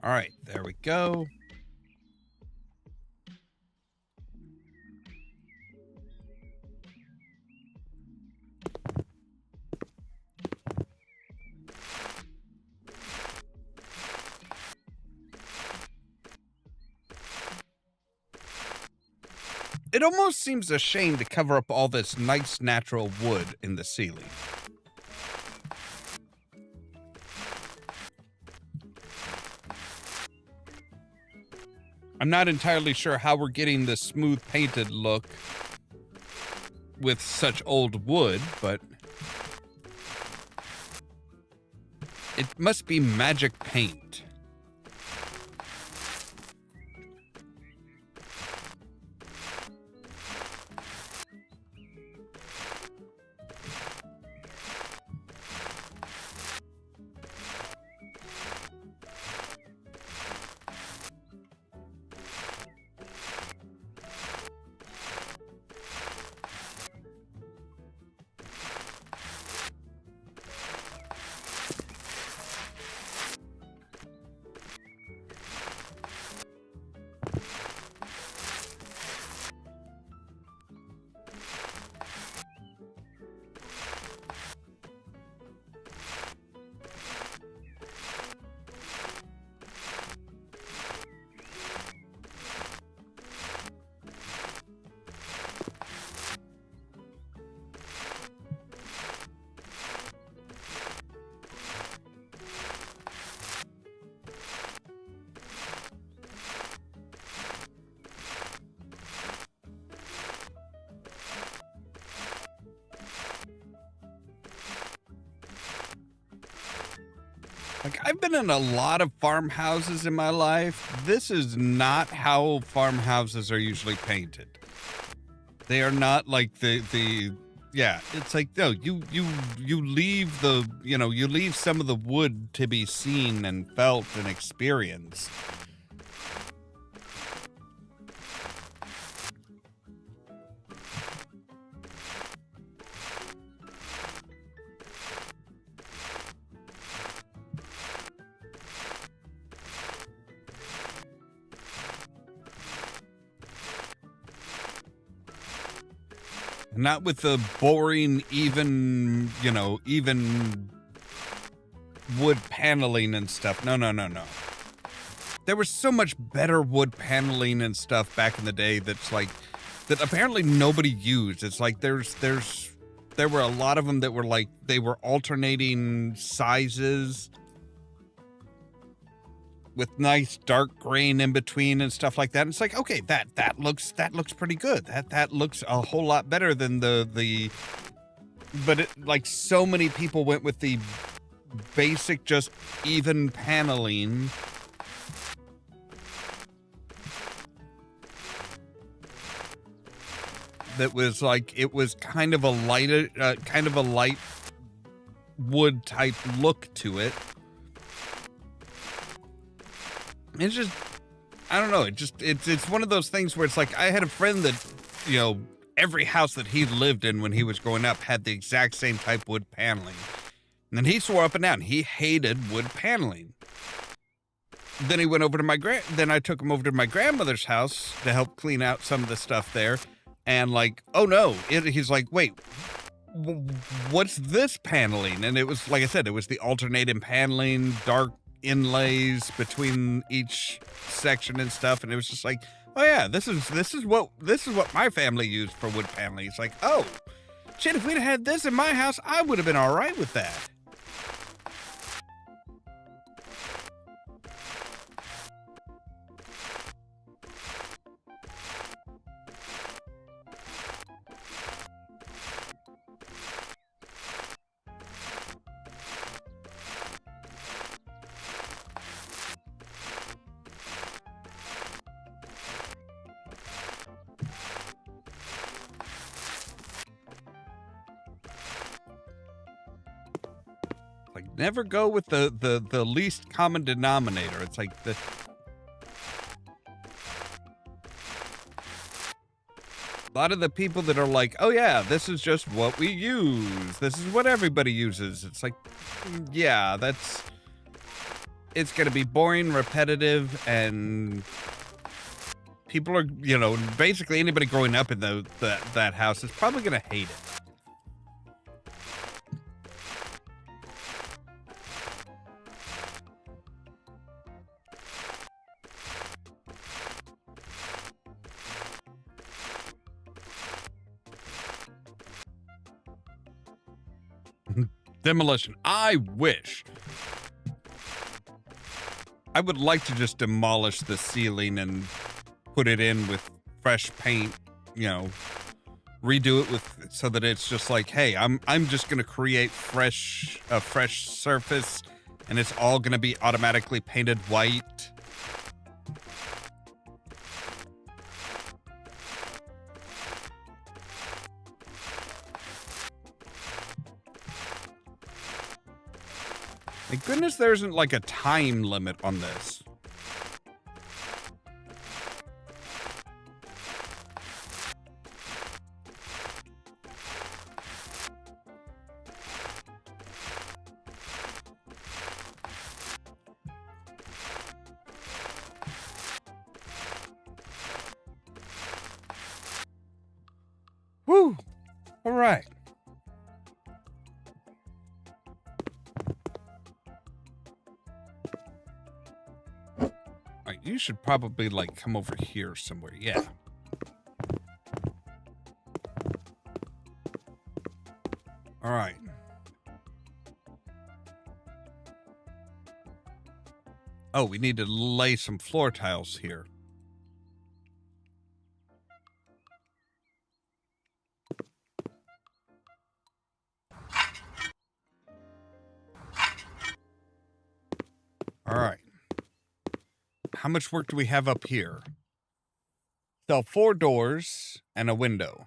A: All right, there we go. It almost seems a shame to cover up all this nice natural wood in the ceiling. I'm not entirely sure how we're getting the smooth painted look with such old wood, but it must be magic paint. Like, I've been in a lot of farmhouses in my life. This is not how farmhouses are usually painted. They are not like yeah, it's like, no, you leave you leave some of the wood to be seen and felt and experienced. Not with the boring, even wood paneling and stuff. No. There was so much better wood paneling and stuff back in the day that apparently nobody used. It's like there were a lot of them that were like, they were alternating sizes with nice dark grain in between and stuff like that. And it's like, okay, that looks pretty good. That looks a whole lot better than but it, like, so many people went with the basic, just even paneling. That was like, it was kind of a light wood type look to it. It's just, I don't know. It's one of those things where it's like, I had a friend that, every house that he lived in when he was growing up had the exact same type wood paneling. And then he swore up and down he hated wood paneling. Then he went over to then I took him over to my grandmother's house to help clean out some of the stuff there. And like, oh no, he's like, wait, what's this paneling? And it was, like I said, it was the alternating paneling, dark inlays between each section and stuff. And it was just like, oh yeah, this is what my family used for wood paneling. It's like, oh shit, if we'd had this in my house, I would have been all right with that. Never go with the least common denominator. It's like a lot of the people that are like, oh yeah, this is just what we use. This is what everybody uses. It's like, yeah, it's going to be boring, repetitive, and people are, basically anybody growing up in that house is probably going to hate it. Demolition. I would like to just demolish the ceiling and put it in with fresh paint, redo it so that it's just like, hey, I'm just going to create a fresh surface and it's all going to be automatically painted white. Thank goodness there isn't like a time limit on this. Woo! All right. You should probably, come over here somewhere. Yeah. All right. Oh, we need to lay some floor tiles here. All right. How much work do we have up here? So 4 doors and a window.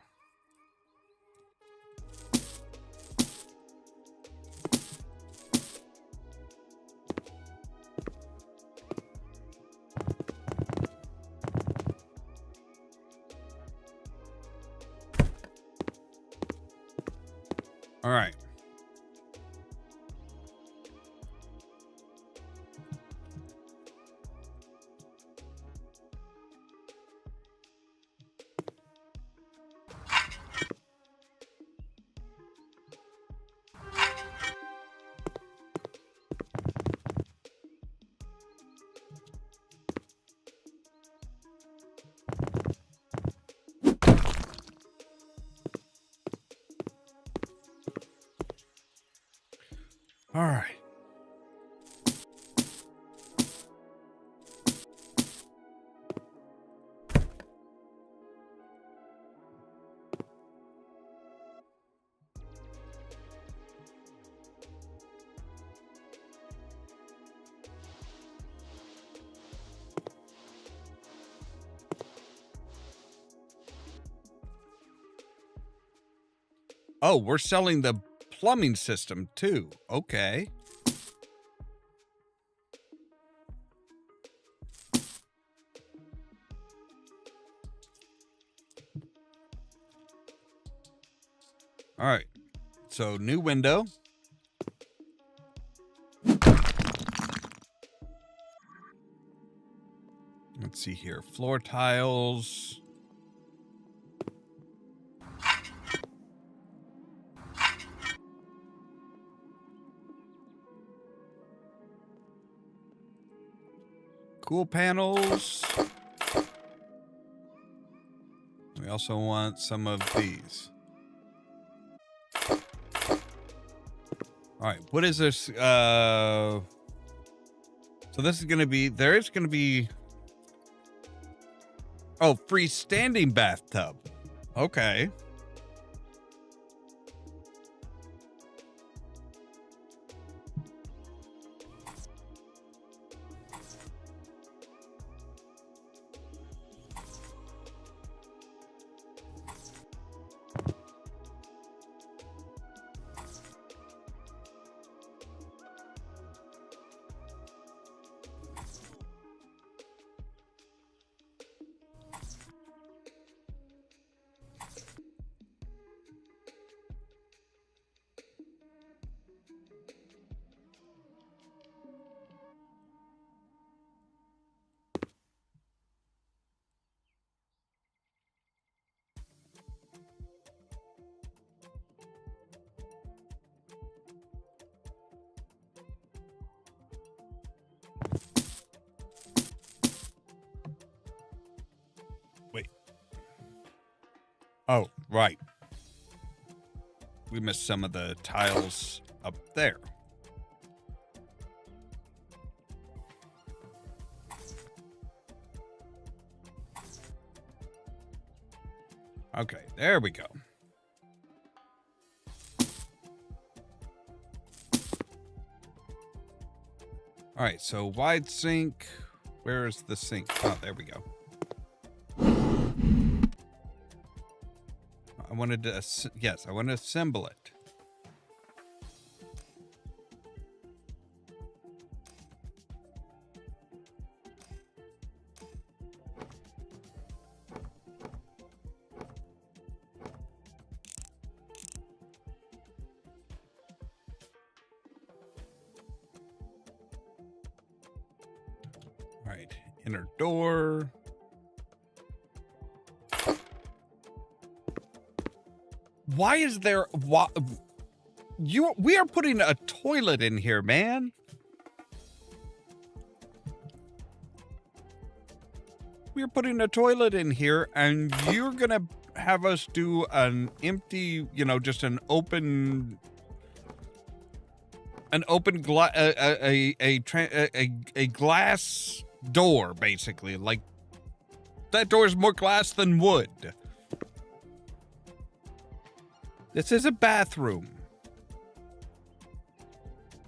A: All right. All right. Oh, we're selling the plumbing system too. Okay. All right. So new window. Let's see here. Floor tiles. Cool panels. We also want some of these. All right, what is this? So this is going to be, there is going to be, oh, freestanding bathtub. Okay. Oh, right. We missed some of the tiles up there. Okay, there we go. All right, so wide sink. Where is the sink? Oh, there we go. I wanted to, yes, I want to assemble it. All right, inner door. Why is there, we are putting a toilet in here, man. We're putting a toilet in here, and you're gonna have us do an empty, you know, just an open glass, a glass door, basically. Like, that door is more glass than wood. This is a bathroom.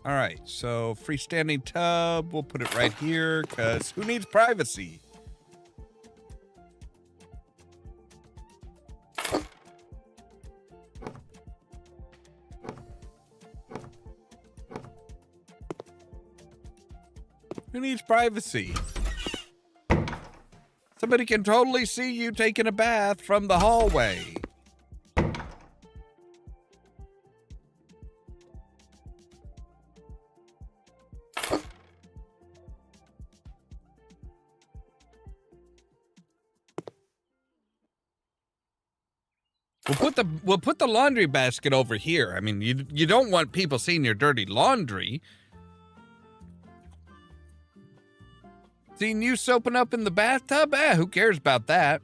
A: All right, so freestanding tub. We'll put it right here, because who needs privacy? Who needs privacy? Somebody can totally see you taking a bath from the hallway. We'll put the laundry basket over here. I mean, you don't want people seeing your dirty laundry. Seeing you soaping up in the bathtub? Who cares about that?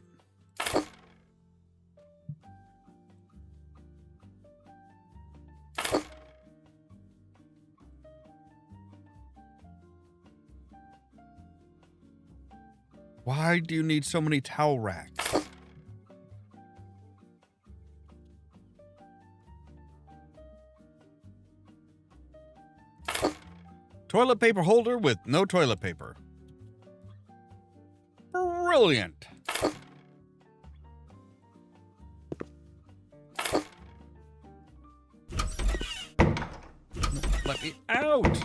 A: Why do you need so many towel racks? Toilet paper holder with no toilet paper. Brilliant. Let me out.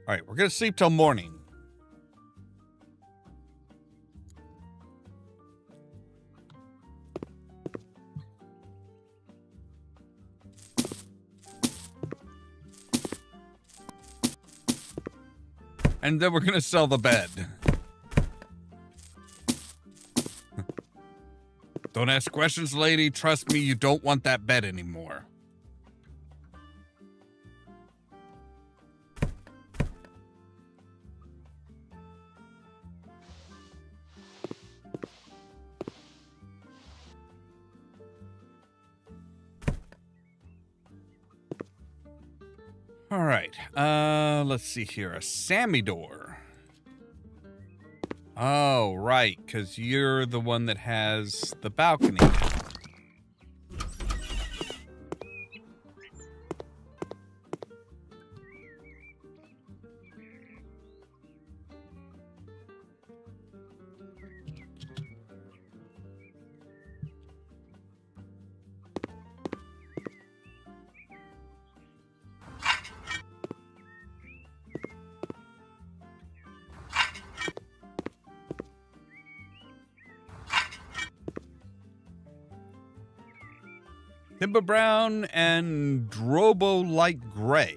A: All right, we're going to sleep till morning. And then we're going to sell the bed. Don't ask questions, lady. Trust me, you don't want that bed anymore. All right. Let's see here. A Sammy door. Oh, right, because you're the one that has the balcony now. Timber brown and Drobo light gray.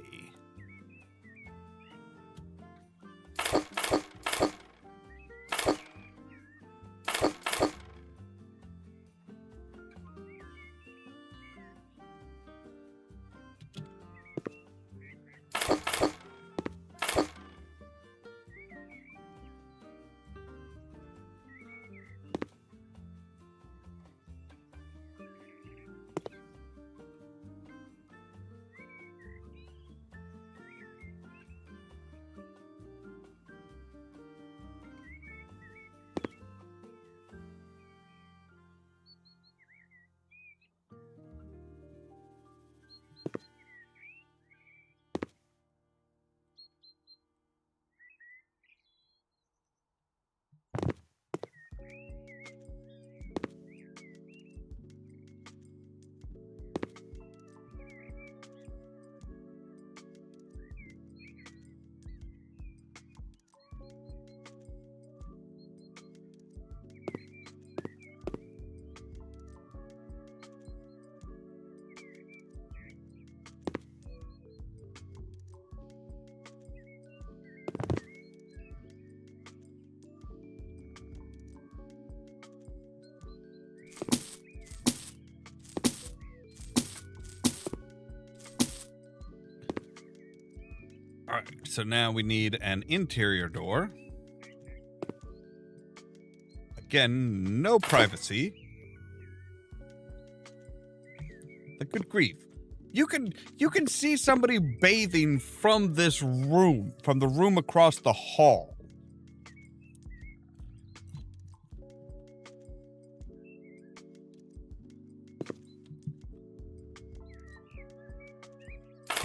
A: so now we need an interior door. Again, no privacy. But good grief. You can see somebody bathing from this room, from the room across the hall.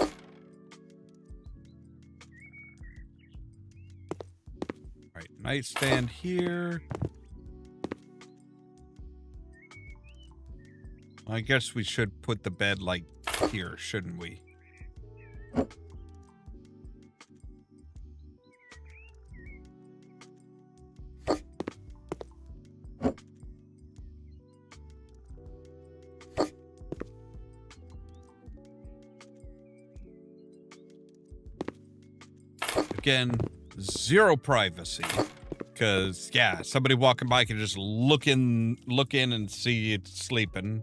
A: All right, nightstand here. I guess we should put the bed like here, shouldn't we? Again, zero privacy. Because, yeah, somebody walking by can just look in and see you sleeping.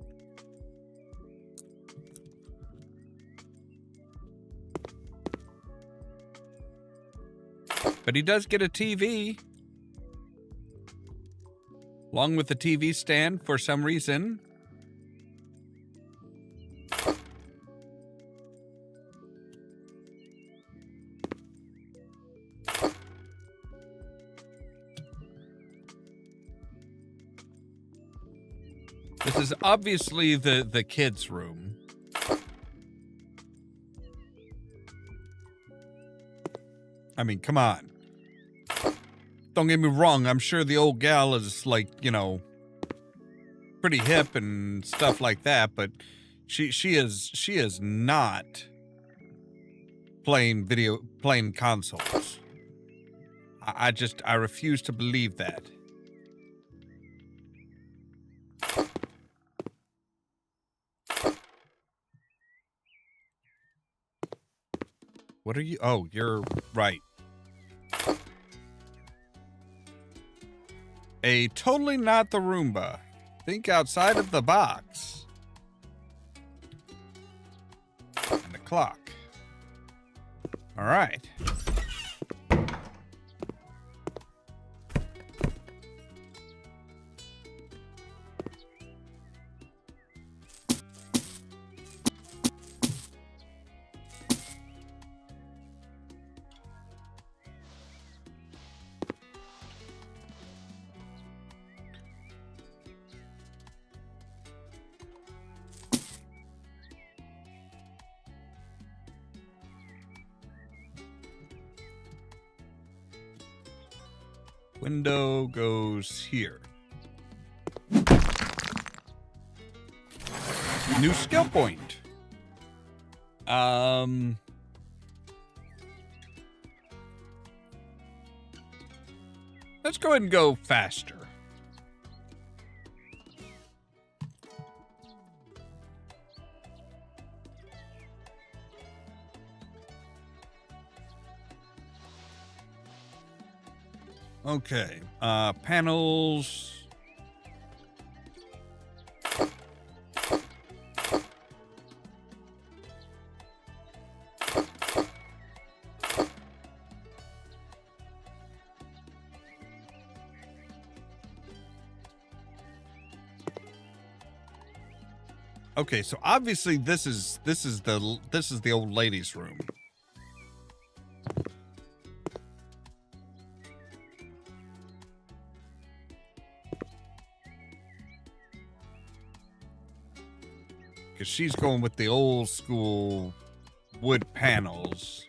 A: But he does get a TV. Along with the TV stand for some reason. This is obviously the kids' room. I mean, come on. Don't get me wrong, I'm sure the old gal is like, you know, pretty hip and stuff like that, but she is not playing consoles. I refuse to believe that. What are you? Oh, you're right. A totally not the Roomba. Think outside of the box. And the clock. All right. Window goes here. New skill point. Let's go ahead and go faster. Okay, panels. Okay, so obviously this is the old lady's room. Because she's going with the old school wood panels.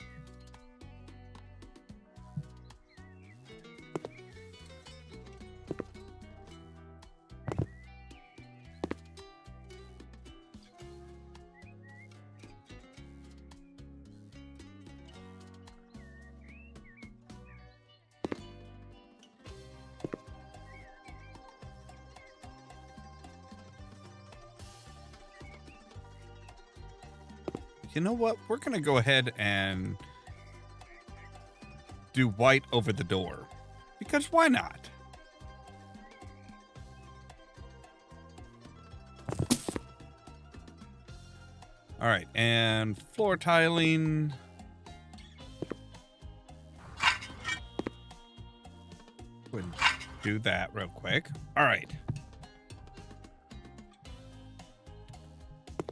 A: You know what? We're going to go ahead and do white over the door. Because why not? All right, and floor tiling. do that real quick. All right.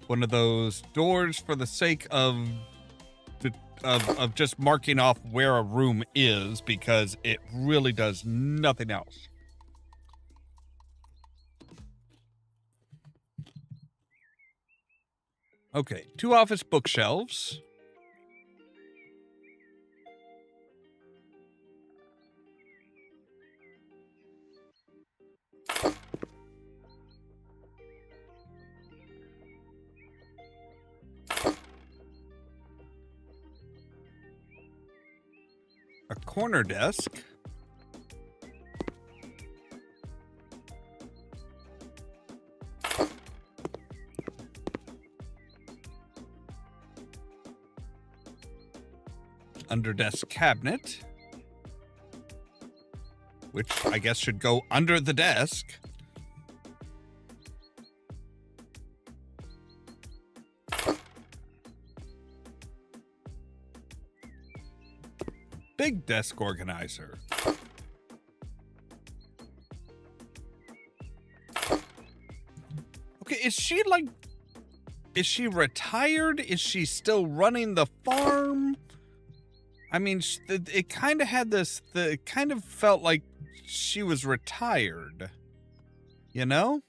A: One of those doors for the sake of just marking off where a room is, because it really does nothing else. Okay, 2 office bookshelves. A corner desk. Under desk cabinet, which I guess should go under the desk. Big desk organizer. Okay, is she retired? Is she still running the farm? I mean, it kind of had this, it kind of felt like she was retired, you know?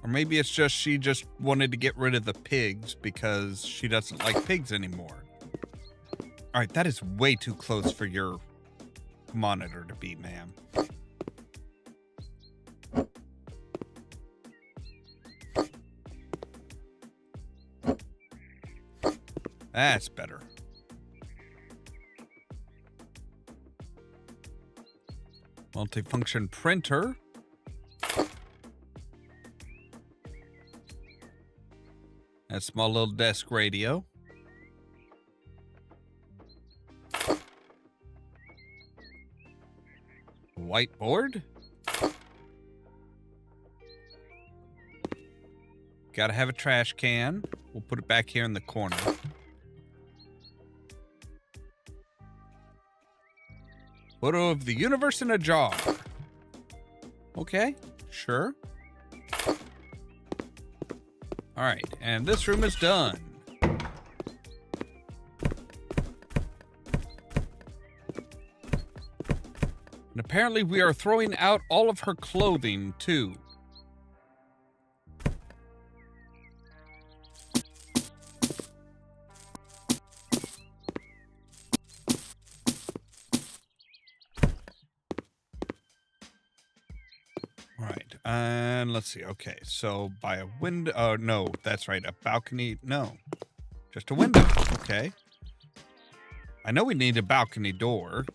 A: Or maybe it's just she just wanted to get rid of the pigs because she doesn't like pigs anymore. All right, that is way too close for your monitor to be, ma'am. That's better. Multifunction printer. A small little desk radio. Whiteboard. Gotta have a trash can. We'll put it back here in the corner. Photo of the universe in a jar. Okay, sure. All right, and this room is done. And apparently we are throwing out all of her clothing, too. All right, and let's see. Okay, so by a window. Oh, no, that's right. A balcony. No, just a window. Okay. I know we need a balcony door.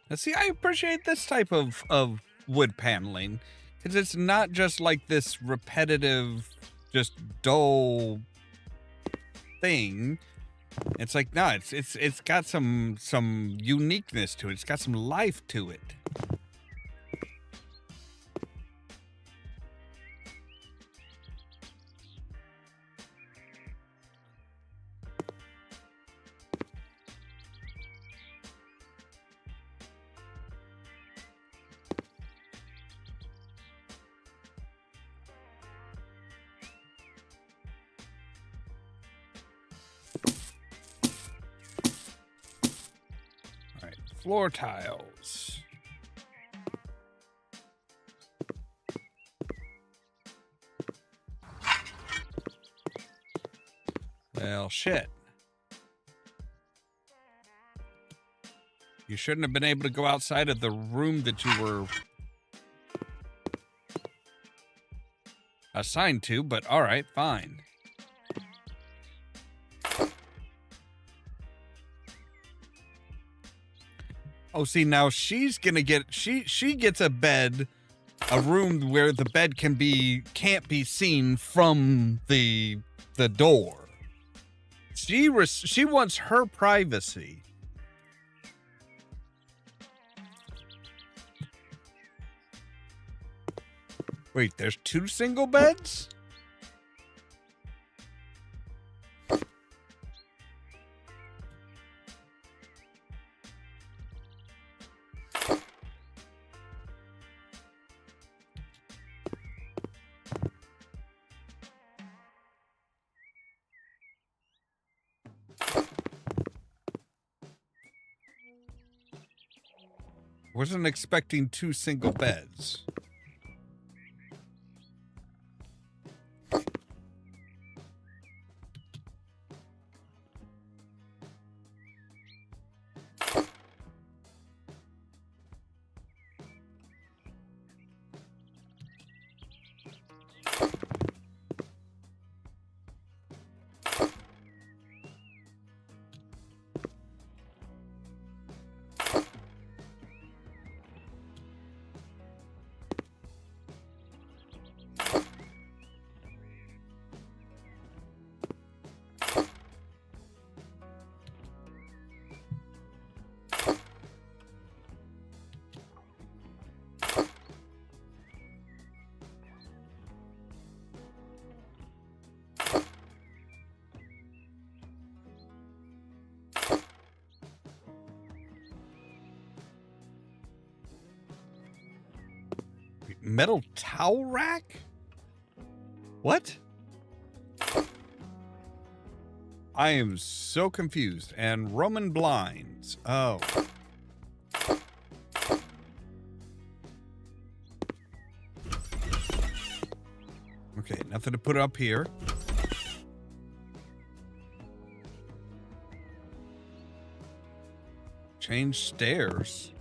A: Now, see, I appreciate this type of wood paneling, because it's not just like this repetitive, just dull thing. It's like, no, it's got some uniqueness to it. It's got some life to it. floor tiles. Well, shit. You shouldn't have been able to go outside of the room that you were assigned to, but all right, fine. Oh, see, now she's gonna get she gets a bed, a room where the bed can't be seen from the door. She wants her privacy. Wait, there's 2 single beds? Wasn't expecting 2 single beds. Metal towel rack? What? I am so confused. And Roman blinds. Oh. Okay, nothing to put up here. Change stairs.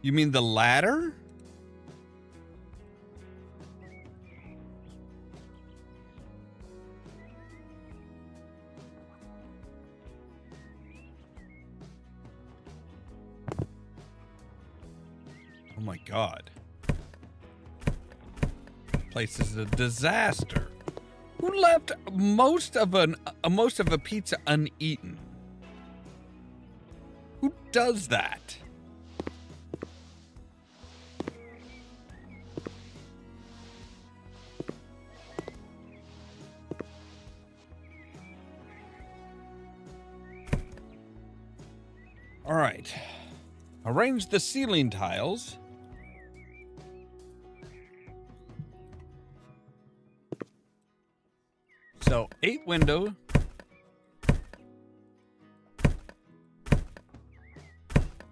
A: You mean the ladder? Oh my God. Place is a disaster. Who left most of a pizza uneaten? Who does that? All right. Arrange the ceiling tiles. So 8 window.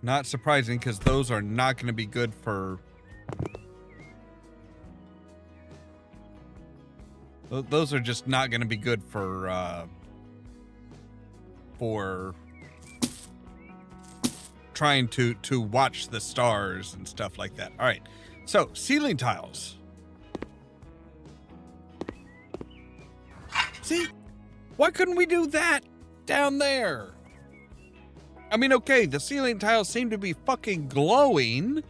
A: Not surprising because those are not going to be good for... Those are just not going to be good for trying to watch the stars and stuff like that. All right. So ceiling tiles. See? Why couldn't we do that down there? I mean, okay, the ceiling tiles seem to be fucking glowing.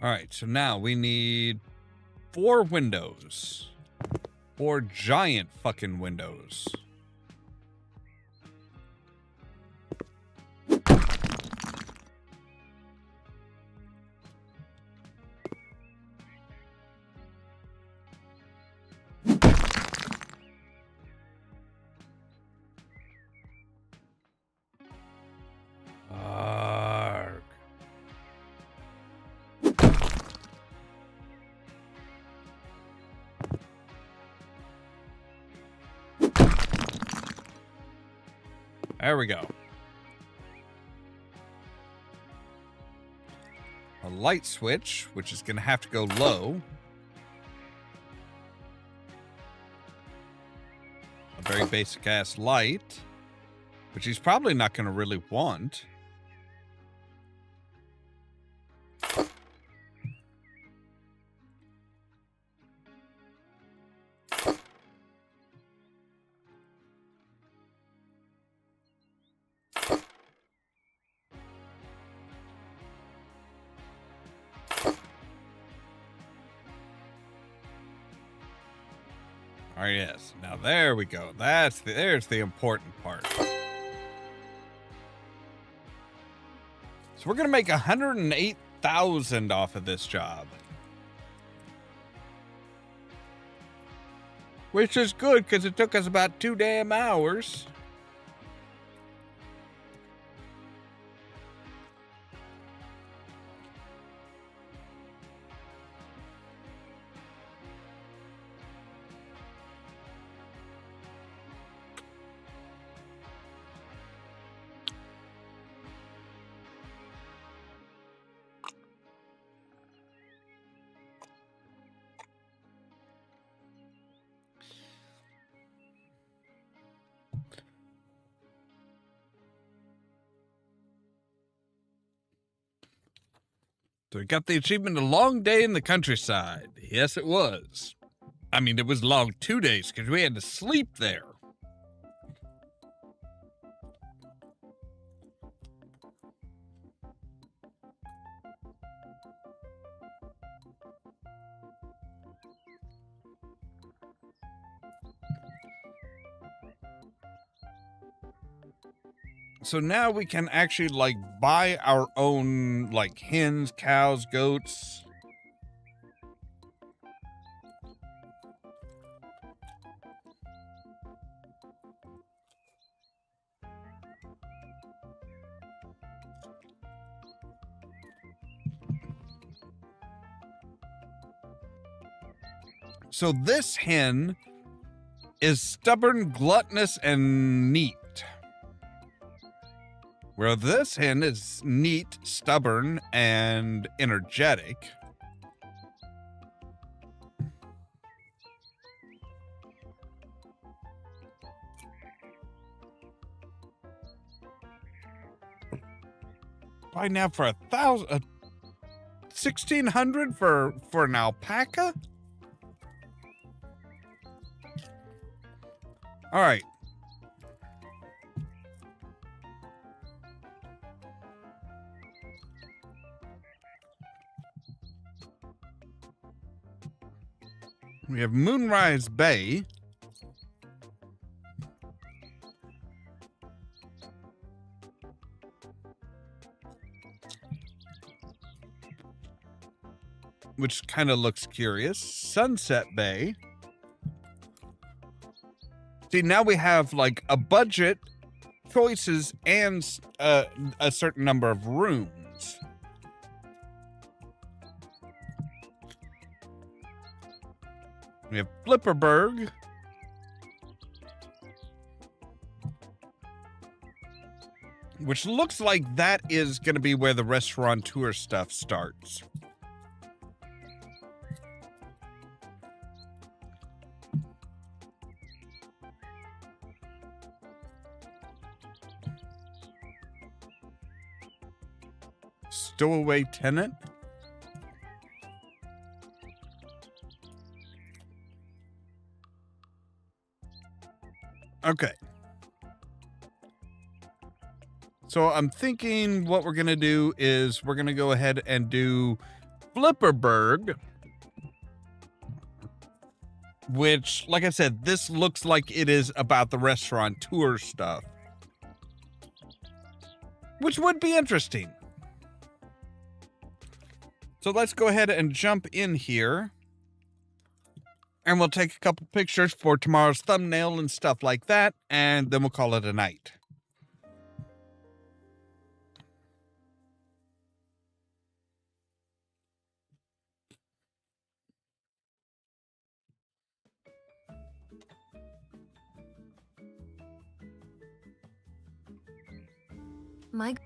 A: All right, so now we need 4 windows. 4 giant fucking windows. Arg. There we go. A light switch, which is going to have to go low. A very basic ass light, which he's probably not going to really want. All right, yes. Now there we go. There's the important part. So we're gonna make 108,000 off of this job, which is good because it took us about 2 damn hours. So we got the achievement, A Long Day in the Countryside. Yes, it was. I mean, it was long 2 days because we had to sleep there. So now we can actually, like, buy our own, like, hens, cows, goats. So this hen is stubborn, gluttonous, and neat. Where this hen is neat, stubborn, and energetic. Buy now for 1,600 for an alpaca? All right. We have Moonrise Bay. Which kind of looks curious. Sunset Bay. See, now we have like a budget, choices, and a certain number of rooms. We have Flipperberg. Which looks like that is going to be where the restaurateur stuff starts. Stowaway tenant. Okay. So I'm thinking what we're going to do is we're going to go ahead and do Flipperberg, which, like I said, this looks like it is about the restaurant tour stuff, which would be interesting. So let's go ahead and jump in here, and we'll take a couple pictures for tomorrow's thumbnail and stuff like that, and then we'll call it a night.
C: Mike.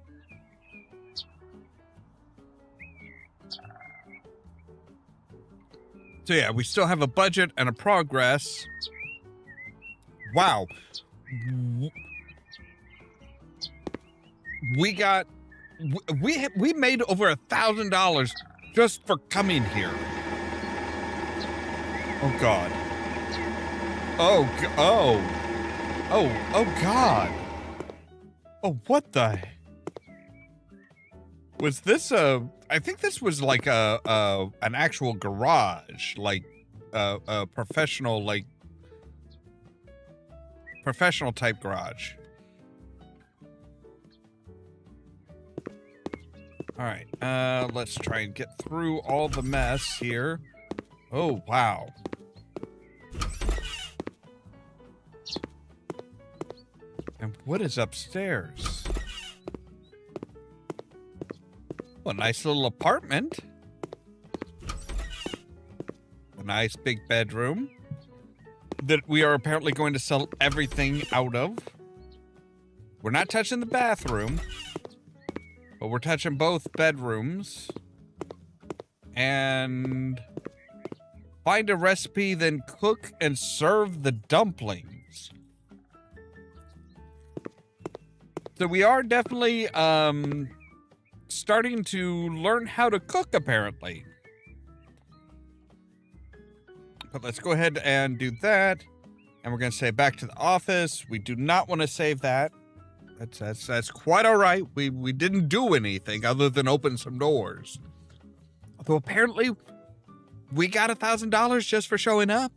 A: So yeah, we still have a budget and a progress. Wow. We made over $1,000 just for coming here. Oh God. Oh God. Oh, what the? Was this I think this was like an actual garage, like a professional, like professional type garage. All right, let's try and get through all the mess here. Oh, wow. And what is upstairs? Well, a nice little apartment. A nice big bedroom that we are apparently going to sell everything out of. We're not touching the bathroom, but we're touching both bedrooms. And find a recipe, then cook and serve the dumplings. So we are definitely starting to learn how to cook, apparently. But let's go ahead and do that. And we're going to say back to the office. We do not want to save that. That's quite all right. We didn't do anything other than open some doors. Although apparently we got $1,000 just for showing up.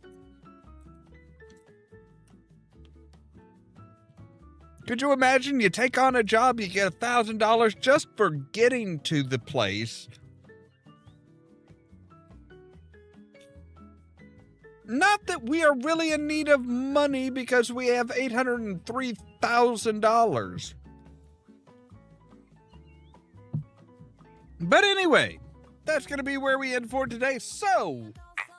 A: Could you imagine you take on a job, you get $1,000 just for getting to the place? Not that we are really in need of money because we have $803,000. But anyway, that's going to be where we end for today. So,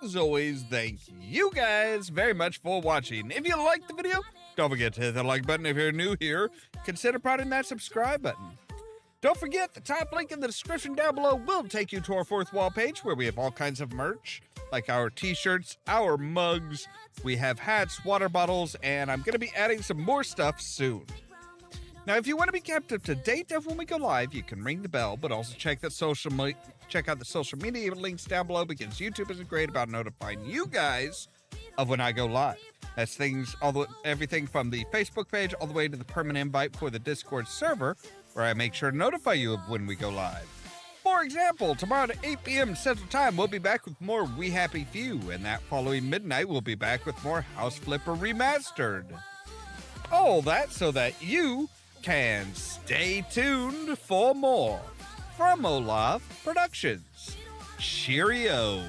A: as always, thank you guys very much for watching. If you liked the video, don't forget to hit the like button. If you're new here, consider prodding that subscribe button. Don't forget, the top link in the description down below will take you to our fourth wall page where we have all kinds of merch, like our t-shirts, our mugs, we have hats, water bottles, and I'm going to be adding some more stuff soon. Now, if you want to be kept up to date of when we go live, you can ring the bell, but also check out the social media links down below because YouTube isn't great about notifying you guys of when I go live. That's everything from the Facebook page all the way to the permanent invite for the Discord server, where I make sure to notify you of when we go live. For example, tomorrow at 8 p.m. Central Time, we'll be back with more We Happy Few, and that following midnight, we'll be back with more House Flipper Remastered. All that so that you can stay tuned for more from Ollamh Productions. Cheerio!